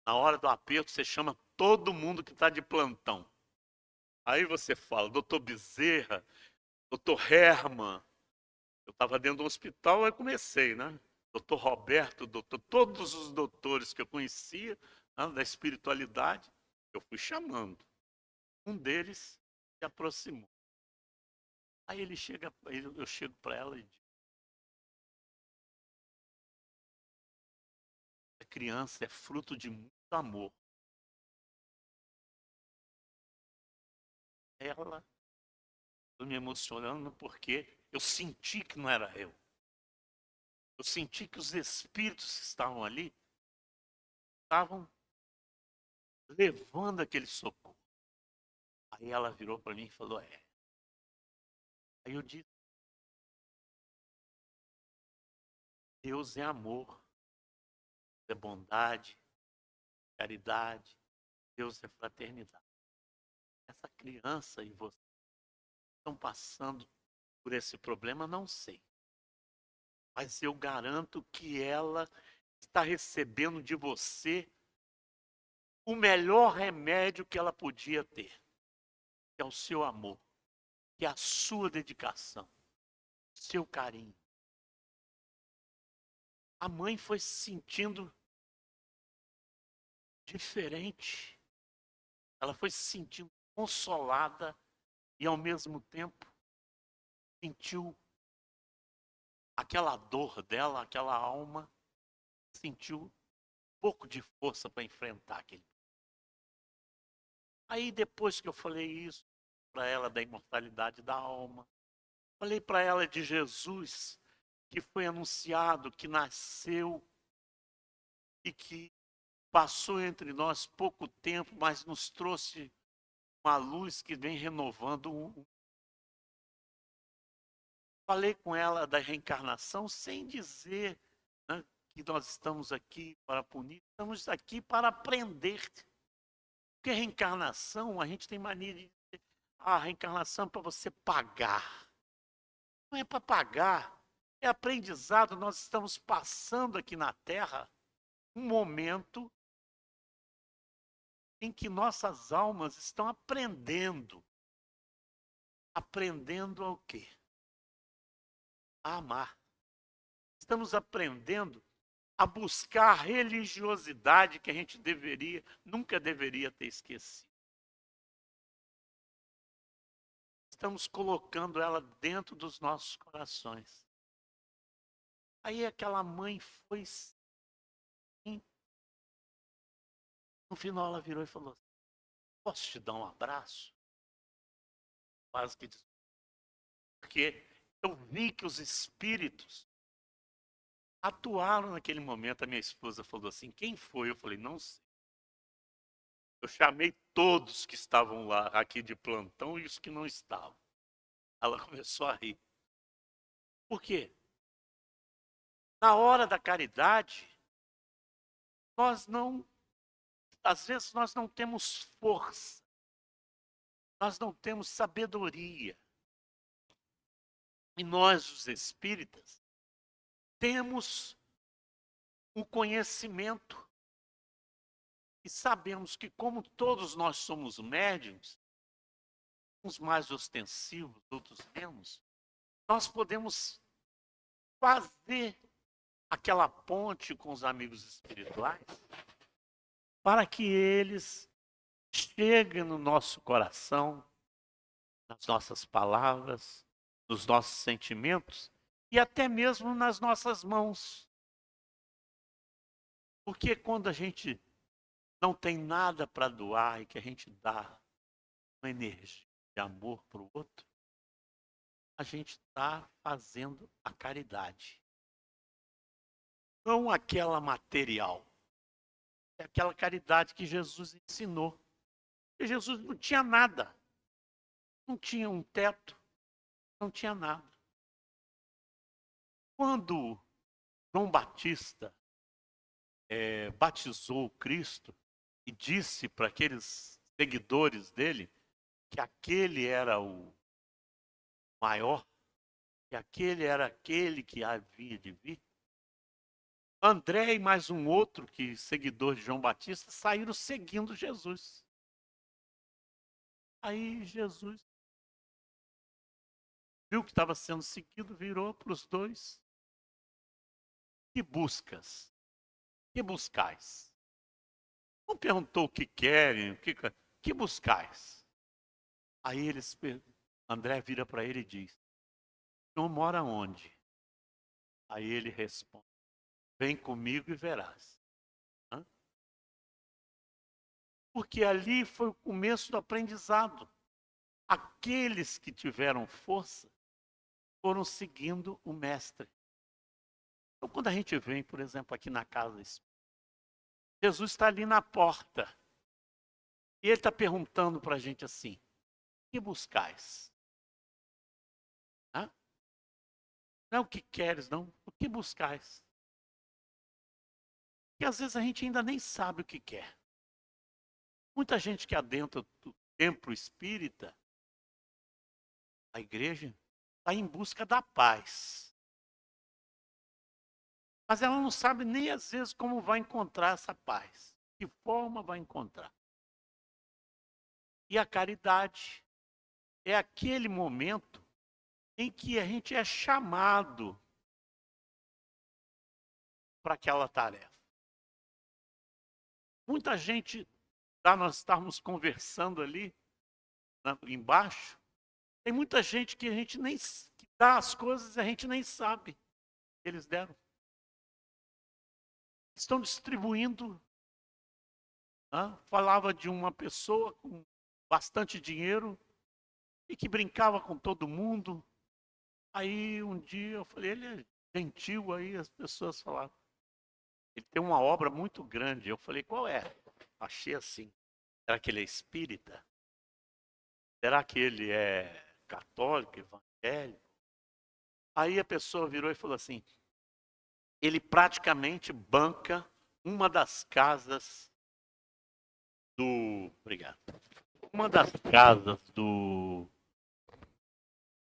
na hora do aperto você chama todo mundo que está de plantão. Aí você fala, doutor Bezerra, doutor Herman, eu estava dentro do hospital, aí comecei, né? Doutor Roberto, todos os doutores que eu conhecia, né, da espiritualidade, eu fui chamando. Um deles se aproximou. Aí ele chega, eu chego para ela e digo, criança é fruto de muito amor. Ela, estou me emocionando porque eu senti que não era eu. Eu senti que os espíritos que estavam ali estavam levando aquele socorro. Aí ela virou para mim e falou, é. Aí eu disse, Deus é amor, é bondade, caridade, Deus é fraternidade. Essa criança e você estão passando por esse problema, não sei. Mas eu garanto que ela está recebendo de você o melhor remédio que ela podia ter, que é o seu amor, que é a sua dedicação, seu carinho. A mãe foi se sentindo diferente. Ela foi se sentindo consolada e, ao mesmo tempo, sentiu aquela dor dela, aquela alma, sentiu um pouco de força para enfrentar aquele. Aí, depois que eu falei isso para ela da imortalidade da alma, falei para ela de Jesus, que foi anunciado, que nasceu e que passou entre nós pouco tempo, mas nos trouxe uma luz que vem renovando. Falei com ela da reencarnação sem dizer, né, que nós estamos aqui para punir, estamos aqui para aprender. Porque reencarnação, a gente tem mania de dizer, a reencarnação é para você pagar. Não é para pagar, é aprendizado. Nós estamos passando aqui na Terra um momento em que nossas almas estão aprendendo. Aprendendo ao quê? A amar. Estamos aprendendo a buscar a religiosidade que a gente nunca deveria ter esquecido. Estamos colocando ela dentro dos nossos corações. Aí aquela mãe foi assim. No final ela virou e falou, posso te dar um abraço? Quase que disse, porque eu vi que os espíritos atuaram naquele momento. A minha esposa falou assim, quem foi? Eu falei, não sei. Eu chamei todos que estavam lá, aqui de plantão, e os que não estavam. Ela começou a rir. Por quê? Na hora da caridade, às vezes nós não temos força, nós não temos sabedoria. E nós, os espíritas, temos o conhecimento e sabemos que, como todos nós somos médiuns, uns mais ostensivos, outros menos, nós podemos fazer aquela ponte com os amigos espirituais para que eles cheguem no nosso coração, nas nossas palavras, nos nossos sentimentos e até mesmo nas nossas mãos. Porque quando a gente não tem nada para doar e que a gente dá uma energia de amor para o outro, a gente está fazendo a caridade. Não aquela material. É aquela caridade que Jesus ensinou. Porque Jesus não tinha nada. Não tinha um teto. Não tinha nada. Quando João Batista batizou Cristo e disse para aqueles seguidores dele que aquele era o maior, que aquele era aquele que havia de vir, André e mais um outro seguidor de João Batista saíram seguindo Jesus. Aí Jesus viu que estava sendo seguido, virou para os dois. Que buscas? Que buscais? Não perguntou o que querem, que buscais? Aí André vira para ele e diz, o senhor mora onde? Aí ele responde, vem comigo e verás. Porque ali foi o começo do aprendizado. Aqueles que tiveram força foram seguindo o mestre. Então, quando a gente vem, por exemplo, aqui na casa espírita, Jesus está ali na porta. E ele está perguntando para a gente assim: o que buscais? Hã? Não é o que queres, não. O que buscais? E às vezes a gente ainda nem sabe o que quer. Muita gente que adentra do templo espírita, a igreja, está em busca da paz. Mas ela não sabe nem às vezes como vai encontrar essa paz. Que forma vai encontrar. E a caridade é aquele momento em que a gente é chamado para aquela tarefa. Muita gente, nós estávamos conversando ali embaixo, tem muita gente que a gente nem que dá as coisas e a gente nem sabe que eles deram. Estão distribuindo. Falava de uma pessoa com bastante dinheiro e que brincava com todo mundo. Aí um dia eu falei, ele é gentil, aí as pessoas falaram. Ele tem uma obra muito grande. Eu falei, qual é? Achei assim. Será que ele é espírita? Será que ele é católico, evangélico? Aí a pessoa virou e falou assim, ele praticamente banca uma das casas do... Obrigado. Uma das casas do...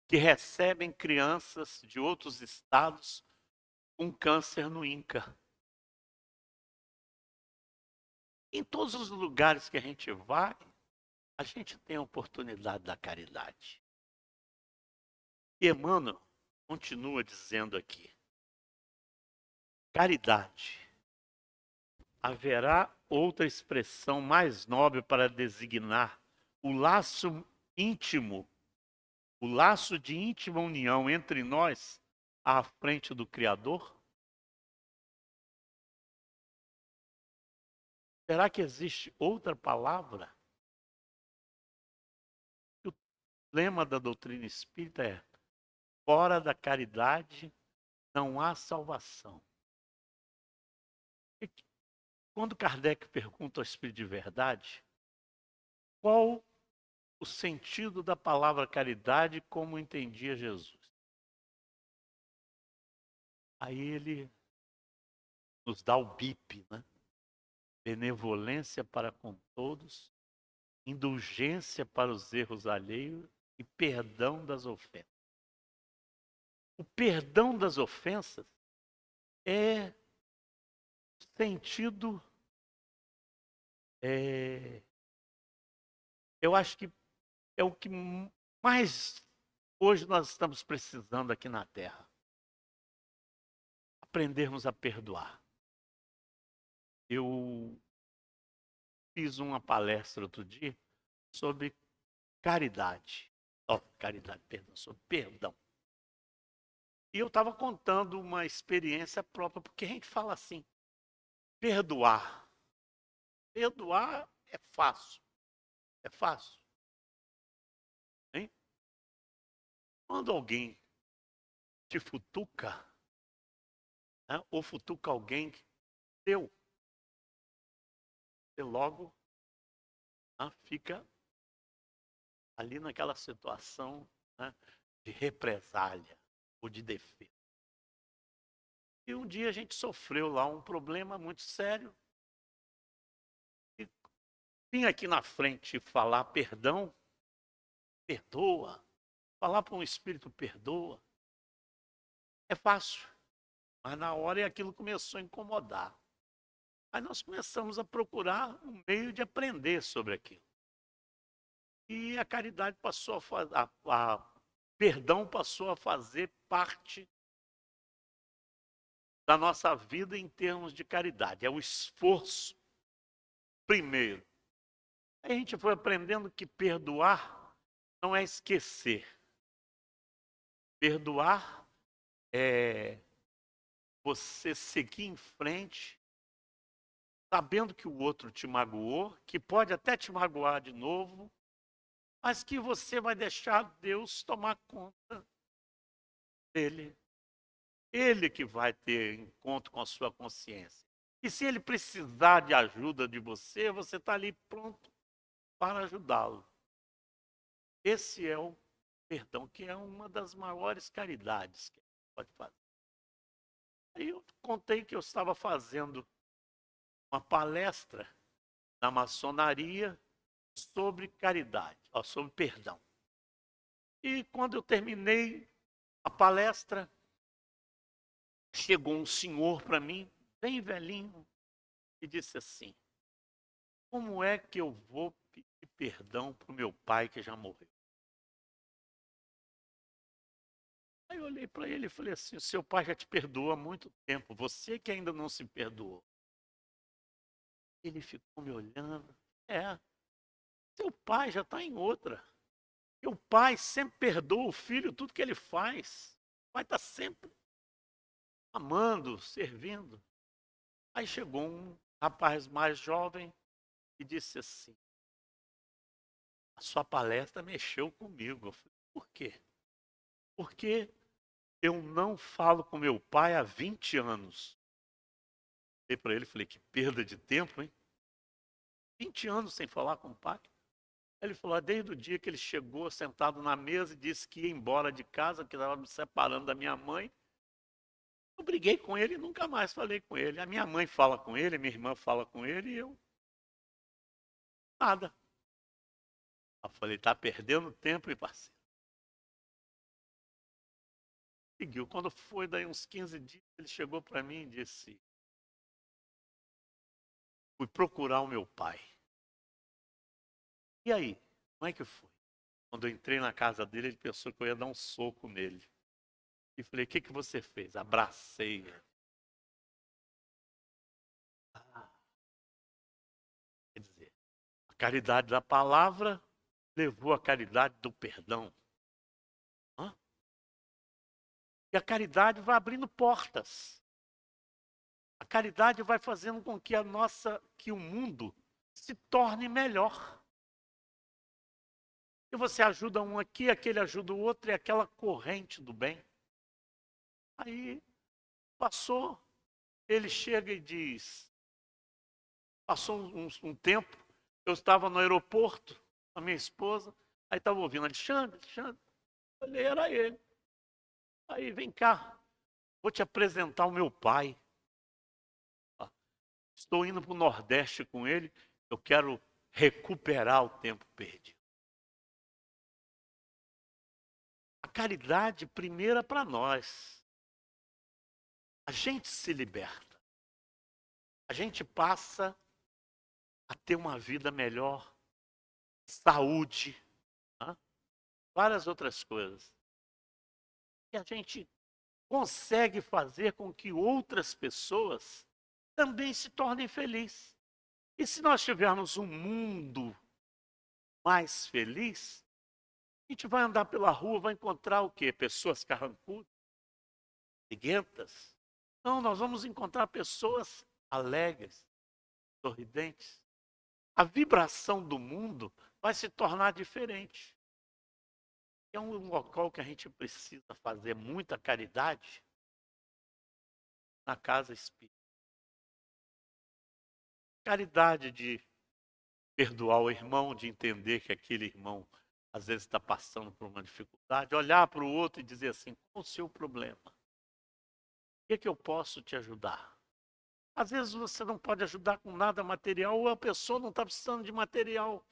que recebem crianças de outros estados com câncer no INCA. Em todos os lugares que a gente vai, a gente tem a oportunidade da caridade. E Emmanuel continua dizendo aqui, caridade. Haverá outra expressão mais nobre para designar o laço íntimo, o laço de íntima união entre nós à frente do Criador? Será que existe outra palavra? O lema da doutrina espírita é: fora da caridade não há salvação. E quando Kardec pergunta ao Espírito de Verdade, qual o sentido da palavra caridade como entendia Jesus? Aí ele nos dá o BIP, né? Benevolência para com todos, indulgência para os erros alheios e perdão das ofensas. O perdão das ofensas é sentido, eu acho que é o que mais hoje nós estamos precisando aqui na Terra. Aprendermos a perdoar. Eu fiz uma palestra outro dia sobre caridade. Caridade, perdão, sobre perdão. E eu estava contando uma experiência própria, porque a gente fala assim, perdoar. Perdoar é fácil. É fácil. Hein? Quando alguém te futuca, né, ou futuca alguém teu, você logo fica ali naquela situação, né, de represália ou de defesa. E um dia a gente sofreu lá um problema muito sério. E vim aqui na frente falar perdão, perdoa, falar para um espírito perdoa. É fácil, mas na hora aquilo começou a incomodar. Aí nós começamos a procurar um meio de aprender sobre aquilo. E a caridade passou a fazer, perdão passou a fazer parte da nossa vida em termos de caridade. É o esforço primeiro. Aí a gente foi aprendendo que perdoar não é esquecer. Perdoar é você seguir em frente sabendo que o outro te magoou, que pode até te magoar de novo, mas que você vai deixar Deus tomar conta dele. Ele que vai ter encontro com a sua consciência. E se ele precisar de ajuda de você, você está ali pronto para ajudá-lo. Esse é o perdão, que é uma das maiores caridades que a gente pode fazer. Aí eu contei que eu estava fazendo uma palestra na maçonaria sobre caridade, sobre perdão. E quando eu terminei a palestra, chegou um senhor para mim, bem velhinho, e disse assim: como é que eu vou pedir perdão para o meu pai que já morreu? Aí eu olhei para ele e falei assim: o seu pai já te perdoou há muito tempo, você que ainda não se perdoou. Ele ficou me olhando. Seu pai já está em outra. E o pai sempre perdoa o filho tudo que ele faz. O pai está sempre amando, servindo. Aí chegou um rapaz mais jovem e disse assim: a sua palestra mexeu comigo. Eu falei: por quê? Porque eu não falo com meu pai há 20 anos. Dei para ele e falei: que perda de tempo, hein? 20 anos sem falar com o pai. Ele falou: desde o dia que ele chegou sentado na mesa e disse que ia embora de casa, que estava me separando da minha mãe. Eu briguei com ele e nunca mais falei com ele. A minha mãe fala com ele, a minha irmã fala com ele e eu nada. Eu falei: está perdendo tempo, parceiro. Seguiu. Quando foi daí uns 15 dias, ele chegou para mim e disse: fui procurar o meu pai. E aí, como é que foi? Quando eu entrei na casa dele, ele pensou que eu ia dar um soco nele. E falei: o que você fez? Abracei ele. Quer dizer, a caridade da palavra levou à caridade do perdão. Hã? E a caridade vai abrindo portas. A caridade vai fazendo com que que o mundo se torne melhor. E você ajuda um aqui, aquele ajuda o outro, e aquela corrente do bem. Aí passou, ele chega e diz, passou um tempo, eu estava no aeroporto com a minha esposa, aí estava ouvindo: Alexandre, Alexandre. Olhei, era ele. Aí, vem cá, vou te apresentar o meu pai. Estou indo para o Nordeste com ele, eu quero recuperar o tempo perdido. A caridade primeira para nós. A gente se liberta. A gente passa a ter uma vida melhor, saúde, né? Várias outras coisas. E a gente consegue fazer com que outras pessoas também se tornem felizes. E se nós tivermos um mundo mais feliz, a gente vai andar pela rua, vai encontrar o quê? Pessoas carrancudas, briguentas? Não, nós vamos encontrar pessoas alegres, sorridentes. A vibração do mundo vai se tornar diferente. É um local que a gente precisa fazer muita caridade na casa espírita. Caridade de perdoar o irmão, de entender que aquele irmão às vezes está passando por uma dificuldade, olhar para o outro e dizer assim: qual o seu problema? O que eu posso te ajudar? Às vezes você não pode ajudar com nada material, ou a pessoa não está precisando de material.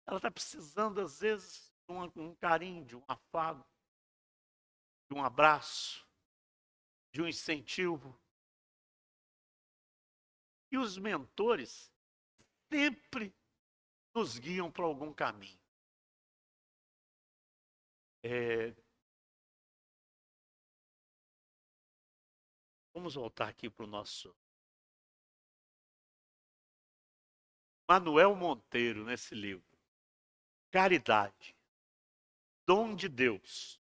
Ela está precisando, às vezes, de um carinho, de um afago, de um abraço, de um incentivo. E os mentores sempre nos guiam para algum caminho. Vamos voltar aqui para o nosso Manuel Monteiro, nesse livro. Caridade, dom de Deus,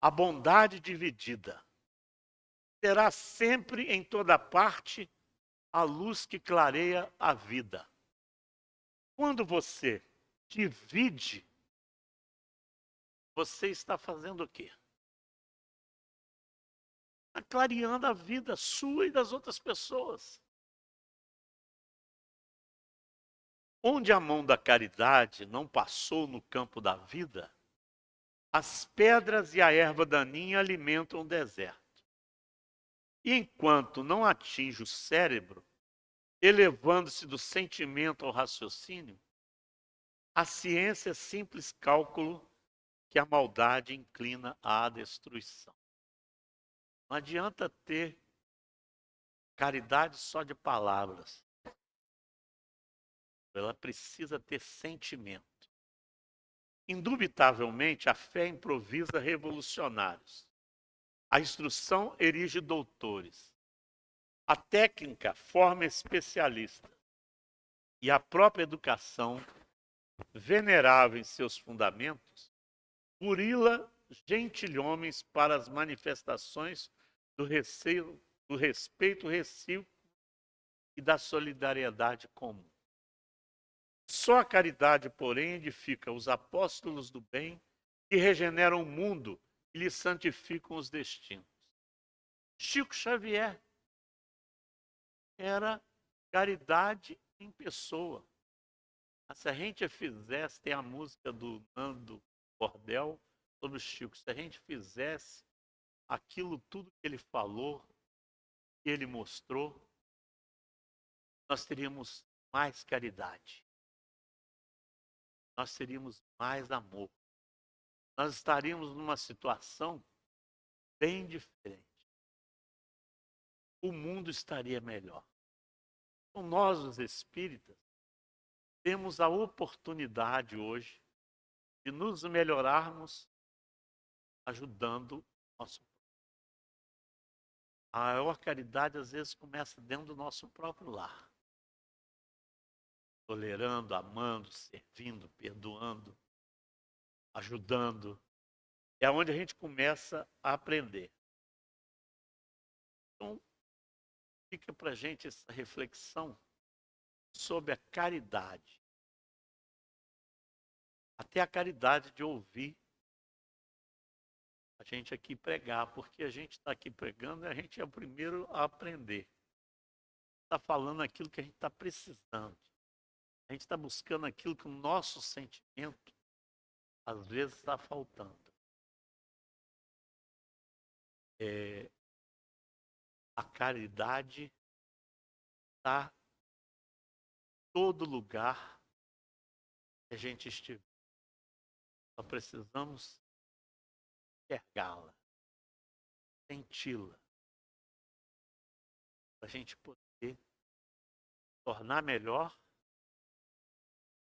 a bondade dividida, terá sempre em toda parte a luz que clareia a vida. Quando você divide, você está fazendo o quê? Está clareando a vida sua e das outras pessoas. Onde a mão da caridade não passou no campo da vida, as pedras e a erva daninha alimentam o deserto. E enquanto não atinge o cérebro, elevando-se do sentimento ao raciocínio, a ciência é simples cálculo que a maldade inclina à destruição. Não adianta ter caridade só de palavras. Ela precisa ter sentimento. Indubitavelmente, a fé improvisa revolucionários. A instrução erige doutores. A técnica forma especialistas. E a própria educação, venerável em seus fundamentos, burila gentilhomens para as manifestações do respeito recíproco e da solidariedade comum. Só a caridade, porém, edifica os apóstolos do bem que regeneram o mundo e lhe santificam os destinos. Chico Xavier era caridade em pessoa. Mas se a gente fizesse, tem a música do Nando Cordel sobre o Chico, se a gente fizesse aquilo tudo que ele falou, que ele mostrou, nós teríamos mais caridade. Nós teríamos mais amor. Nós estaríamos numa situação bem diferente. O mundo estaria melhor. Então, nós, os espíritas, temos a oportunidade hoje de nos melhorarmos ajudando o nosso próximo. A maior caridade, às vezes, começa dentro do nosso próprio lar. Tolerando, amando, servindo, perdoando, ajudando. É onde a gente começa a aprender. Então, fica para a gente essa reflexão sobre a caridade. Até a caridade de ouvir a gente aqui pregar, porque a gente está aqui pregando e a gente é o primeiro a aprender. Está falando aquilo que a gente está precisando. A gente está buscando aquilo que o nosso sentimento, às vezes, está faltando. A caridade está em todo lugar que a gente estiver. Só precisamos enxergá-la, senti-la, para a gente poder tornar melhor,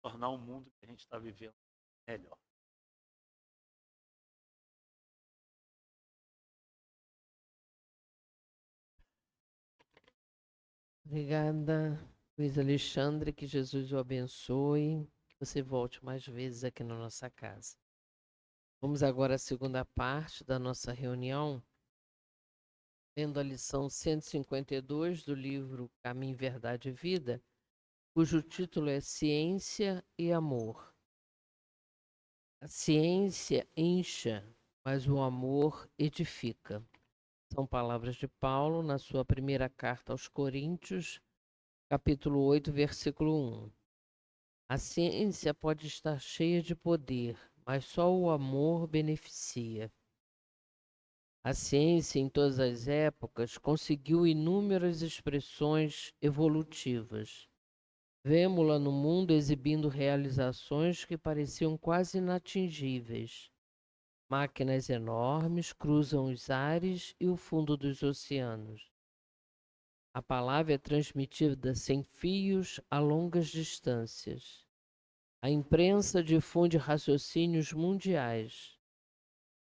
tornar o mundo que a gente está vivendo melhor. Obrigada, Luiz Alexandre, que Jesus o abençoe, que você volte mais vezes aqui na nossa casa. Vamos agora à segunda parte da nossa reunião, lendo a lição 152 do livro Caminho, Verdade e Vida, cujo título é Ciência e Amor. A ciência incha, mas o amor edifica. São palavras de Paulo na sua primeira carta aos Coríntios, capítulo 8, versículo 1. A ciência pode estar cheia de poder, mas só o amor beneficia. A ciência, em todas as épocas, conseguiu inúmeras expressões evolutivas. Vemo-la no mundo exibindo realizações que pareciam quase inatingíveis. Máquinas enormes cruzam os ares e o fundo dos oceanos. A palavra é transmitida sem fios a longas distâncias. A imprensa difunde raciocínios mundiais.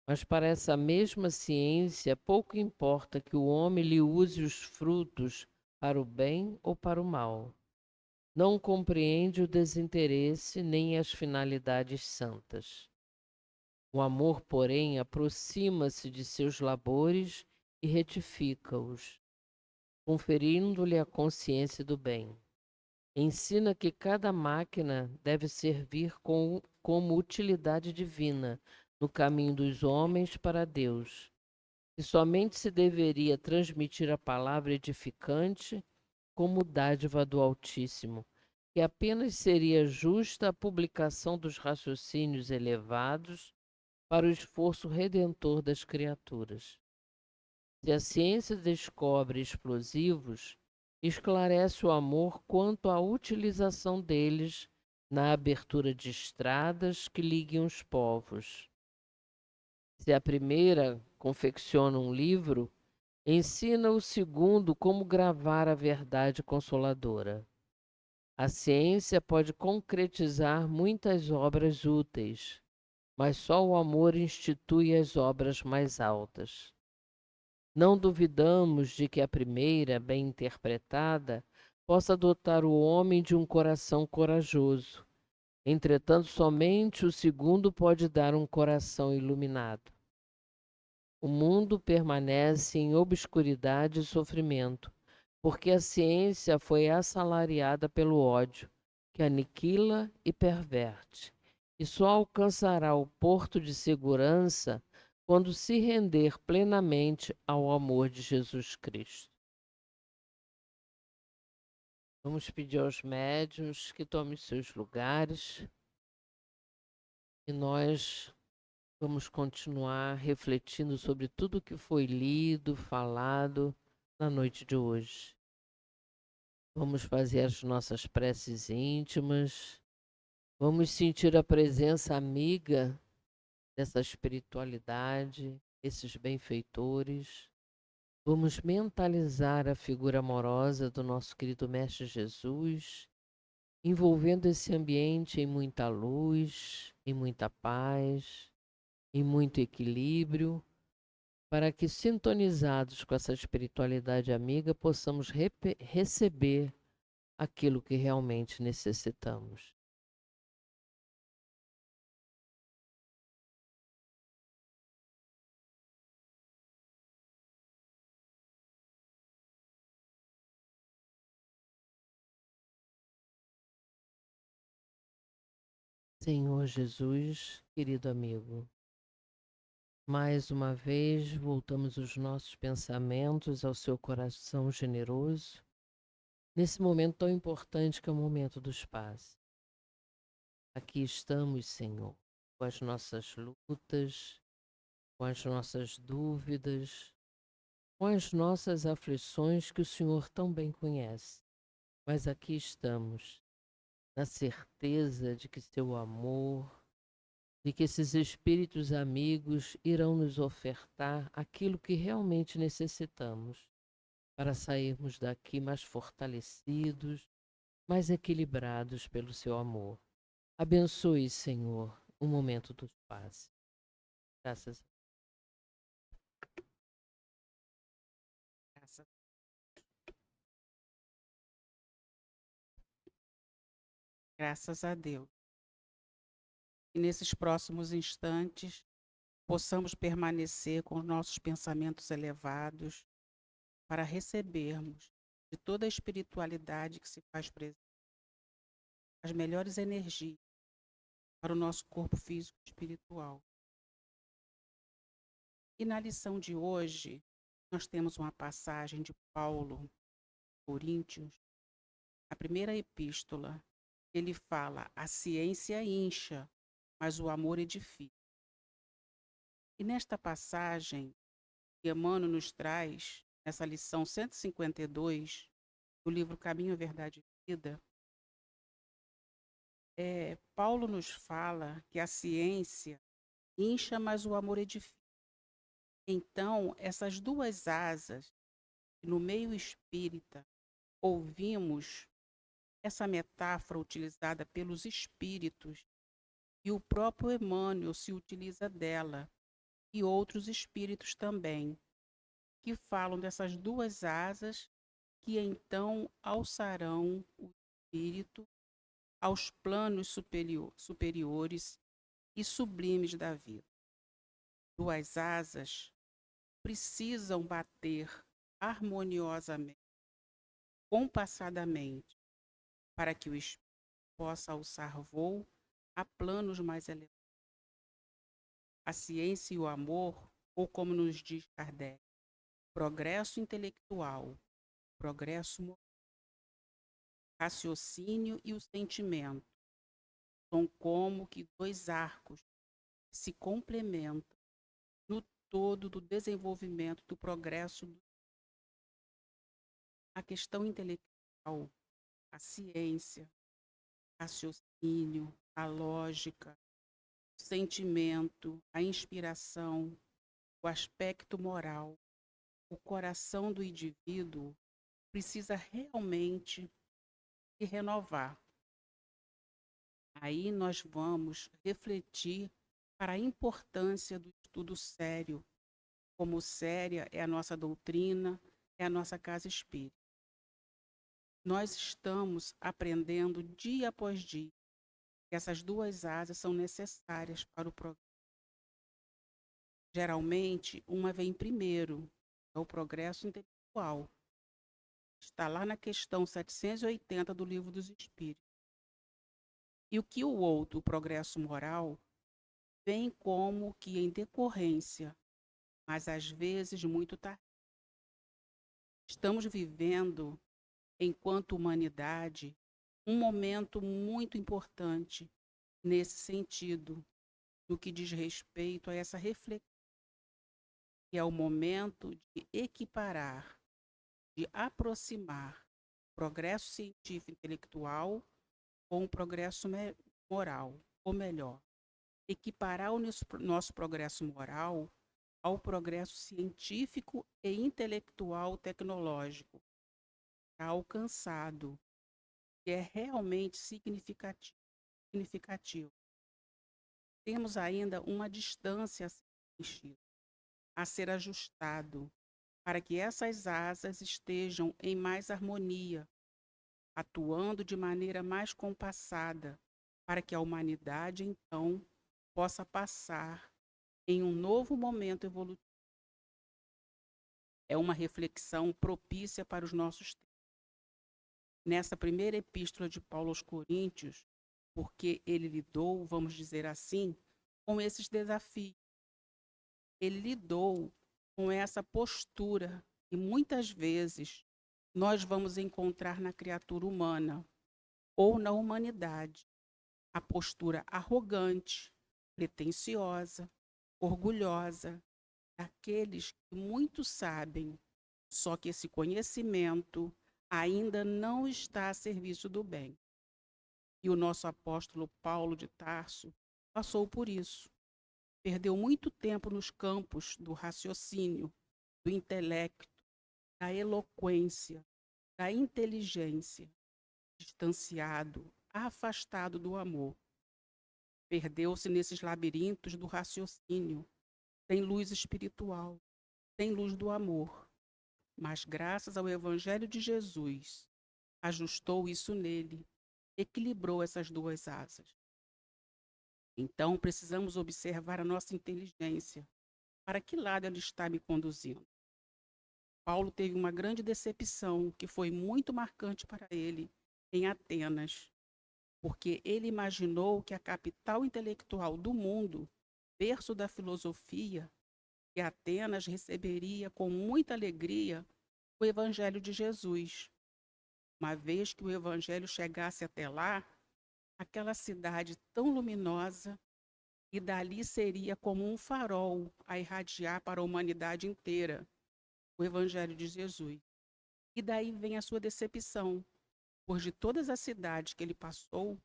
Mas para essa mesma ciência, pouco importa que o homem lhe use os frutos para o bem ou para o mal. Não compreende o desinteresse nem as finalidades santas. O amor, porém, aproxima-se de seus labores e retifica-os. conferindo-lhe a consciência do bem. Ensina que cada máquina deve servir como utilidade divina no caminho dos homens para Deus, que somente se deveria transmitir a palavra edificante como dádiva do Altíssimo, que apenas seria justa a publicação dos raciocínios elevados para o esforço redentor das criaturas. Se a ciência descobre explosivos, esclarece o amor quanto à utilização deles na abertura de estradas que liguem os povos. Se a primeira confecciona um livro, ensina o segundo como gravar a verdade consoladora. A ciência pode concretizar muitas obras úteis, mas só o amor institui as obras mais altas. Não duvidamos de que a primeira, bem interpretada, possa dotar o homem de um coração corajoso. Entretanto, somente o segundo pode dar um coração iluminado. O mundo permanece em obscuridade e sofrimento, porque a ciência foi assalariada pelo ódio, que aniquila e perverte, e só alcançará o porto de segurança quando se render plenamente ao amor de Jesus Cristo. Vamos pedir aos médiuns que tomem seus lugares e nós vamos continuar refletindo sobre tudo que foi lido, falado na noite de hoje. Vamos fazer as nossas preces íntimas, vamos sentir a presença amiga dessa espiritualidade, esses benfeitores. Vamos mentalizar a figura amorosa do nosso querido Mestre Jesus, envolvendo esse ambiente em muita luz, em muita paz, em muito equilíbrio, para que, sintonizados com essa espiritualidade amiga, possamos receber aquilo que realmente necessitamos. Senhor Jesus, querido amigo, mais uma vez voltamos os nossos pensamentos ao seu coração generoso, nesse momento tão importante que é o momento dos paz. Aqui estamos, Senhor, com as nossas lutas, com as nossas dúvidas, com as nossas aflições que o Senhor tão bem conhece. Mas aqui estamos, na certeza de que seu amor, de que esses espíritos amigos irão nos ofertar aquilo que realmente necessitamos para sairmos daqui mais fortalecidos, mais equilibrados pelo seu amor. Abençoe, Senhor, o momento dos paz. Graças Graças, graças a Deus. E nesses próximos instantes, possamos permanecer com os nossos pensamentos elevados para recebermos de toda a espiritualidade que se faz presente, as melhores energias para o nosso corpo físico e espiritual. E na lição de hoje, nós temos uma passagem de Paulo, Coríntios, a primeira epístola. Ele fala: a ciência incha, mas o amor edifica. E nesta passagem que Emmanuel nos traz, nessa lição 152, do livro Caminho, Verdade e Vida, Paulo nos fala que a ciência incha, mas o amor edifica. Então, essas duas asas, no meio espírita, ouvimos essa metáfora utilizada pelos espíritos, e o próprio Emmanuel se utiliza dela, e outros espíritos também, que falam dessas duas asas que então alçarão o espírito aos planos superiores e sublimes da vida. Duas asas precisam bater harmoniosamente compassadamente, para que o espírito possa alçar voo a planos mais elevados. A ciência e o amor, ou como nos diz Kardec, progresso intelectual, progresso moral, raciocínio e o sentimento são como que dois arcos que se complementam no todo do desenvolvimento do progresso. A questão intelectual, a ciência, raciocínio, a lógica, o sentimento, a inspiração, o aspecto moral, o coração do indivíduo precisa realmente se renovar. Aí nós vamos refletir para a importância do estudo sério, como séria é a nossa doutrina, é a nossa casa espírita. Nós estamos aprendendo dia após dia que essas duas asas são necessárias para o progresso. Geralmente, uma vem primeiro, é o progresso intelectual. Está lá na questão 780 do Livro dos Espíritos. E o que o outro, o progresso moral, vem como que em decorrência, mas às vezes muito tarde. Estamos vivendo, enquanto humanidade, um momento muito importante nesse sentido, no que diz respeito a essa reflexão, que é o momento de equiparar, de aproximar o progresso científico e intelectual com o progresso moral, ou melhor, equiparar o nosso progresso moral ao progresso científico e intelectual tecnológico já alcançado, que é realmente significativo. Temos ainda uma distância a ser preenchida, a ser ajustado, para que essas asas estejam em mais harmonia, atuando de maneira mais compassada, para que a humanidade, então, possa passar em um novo momento evolutivo. É uma reflexão propícia para os nossos tempos. Nessa primeira epístola de Paulo aos Coríntios, porque ele lidou, vamos dizer assim, com esses desafios. Ele lidou com essa postura que muitas vezes nós vamos encontrar na criatura humana ou na humanidade. A postura arrogante, pretensiosa, orgulhosa, daqueles que muito sabem, só que esse conhecimento ainda não está a serviço do bem. E o nosso apóstolo Paulo de Tarso passou por isso. Perdeu muito tempo nos campos do raciocínio, do intelecto, da eloquência, da inteligência, distanciado, afastado do amor. Perdeu-se nesses labirintos do raciocínio, sem luz espiritual, sem luz do amor. Mas graças ao Evangelho de Jesus, ajustou isso nele, equilibrou essas duas asas. Então, precisamos observar a nossa inteligência. Para que lado ela está me conduzindo? Paulo teve uma grande decepção, que foi muito marcante para ele, em Atenas, porque ele imaginou que a capital intelectual do mundo, berço da filosofia, que Atenas receberia com muita alegria o Evangelho de Jesus. Uma vez que o Evangelho chegasse até lá, aquela cidade tão luminosa, e dali seria como um farol a irradiar para a humanidade inteira o Evangelho de Jesus. E daí vem a sua decepção, pois de todas as cidades que ele passou,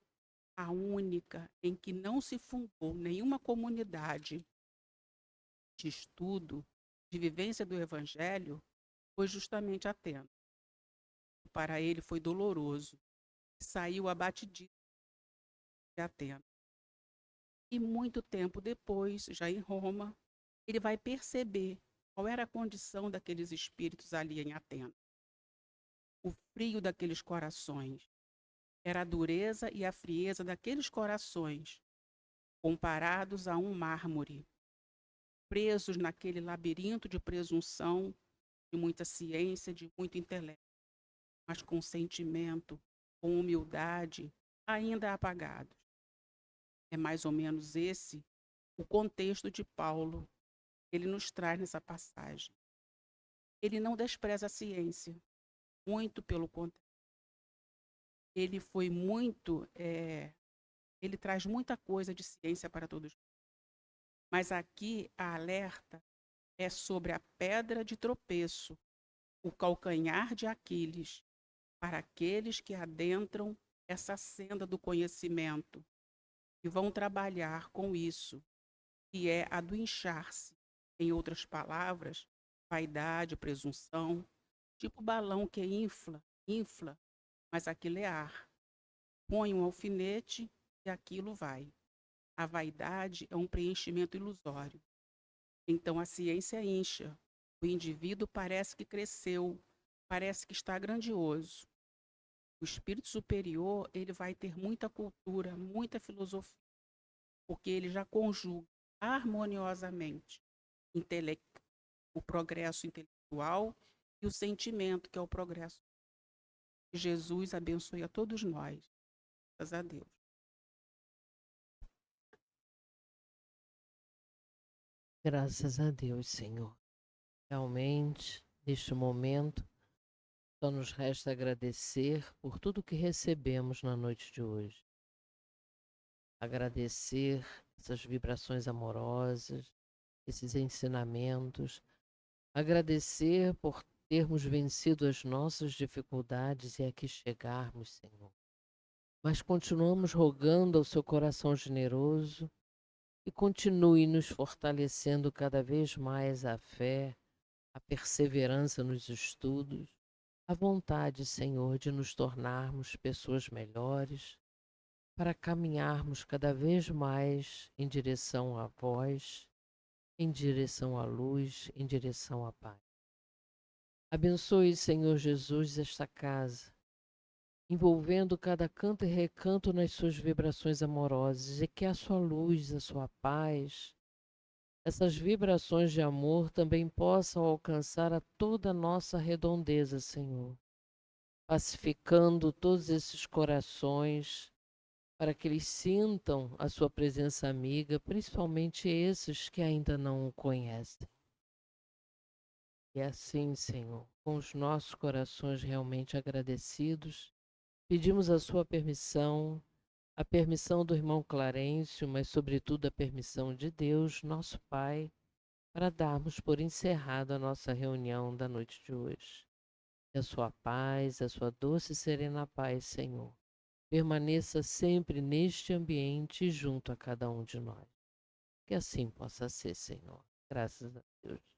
a única em que não se fundou nenhuma comunidade de estudo, de vivência do Evangelho, foi justamente Atenas. Para ele foi doloroso, saiu abatidíssimo de Atenas. E muito tempo depois, já em Roma, ele vai perceber qual era a condição daqueles espíritos ali em Atenas. O frio daqueles corações. Era a dureza e a frieza daqueles corações, comparados a um mármore, presos naquele labirinto de presunção, de muita ciência, de muito intelecto. mas com sentimento, com humildade, ainda apagados. É mais ou menos esse o contexto de Paulo, que ele nos traz nessa passagem. Ele não despreza a ciência, muito pelo contrário. Ele foi muito, ele traz muita coisa de ciência para todos. Mas aqui a alerta é sobre a pedra de tropeço, o calcanhar de Aquiles, para aqueles que adentram essa senda do conhecimento e vão trabalhar com isso, que é a do inchar-se. Em outras palavras, vaidade, presunção, tipo balão que infla, mas aquilo é ar. Põe um alfinete e aquilo vai. A vaidade é um preenchimento ilusório. Então a ciência incha. O indivíduo parece que cresceu, parece que está grandioso. O espírito superior, ele vai ter muita cultura, muita filosofia, porque ele já conjuga harmoniosamente o progresso intelectual e o sentimento, que é o progresso. Jesus abençoe a todos nós. Graças a Deus. Graças a Deus, Senhor. Realmente, neste momento, só nos resta agradecer por tudo que recebemos na noite de hoje. Agradecer essas vibrações amorosas, esses ensinamentos. Agradecer por termos vencido as nossas dificuldades e aqui chegarmos, Senhor. Mas continuamos rogando ao seu coração generoso e continue nos fortalecendo cada vez mais a fé, a perseverança nos estudos, a vontade, Senhor, de nos tornarmos pessoas melhores, para caminharmos cada vez mais em direção à vós, em direção à luz, em direção à paz. Abençoe, Senhor Jesus, esta casa, envolvendo cada canto e recanto nas suas vibrações amorosas, e que a sua luz, a sua paz, essas vibrações de amor também possam alcançar a toda a nossa redondeza, Senhor, pacificando todos esses corações, para que eles sintam a sua presença amiga, principalmente esses que ainda não o conhecem. E assim, Senhor, com os nossos corações realmente agradecidos, pedimos a sua permissão, a permissão do irmão Clarencio, mas sobretudo a permissão de Deus, nosso Pai, para darmos por encerrada a nossa reunião da noite de hoje. Que a sua paz, a sua doce e serena paz, Senhor, permaneça sempre neste ambiente junto a cada um de nós. Que assim possa ser, Senhor. Graças a Deus.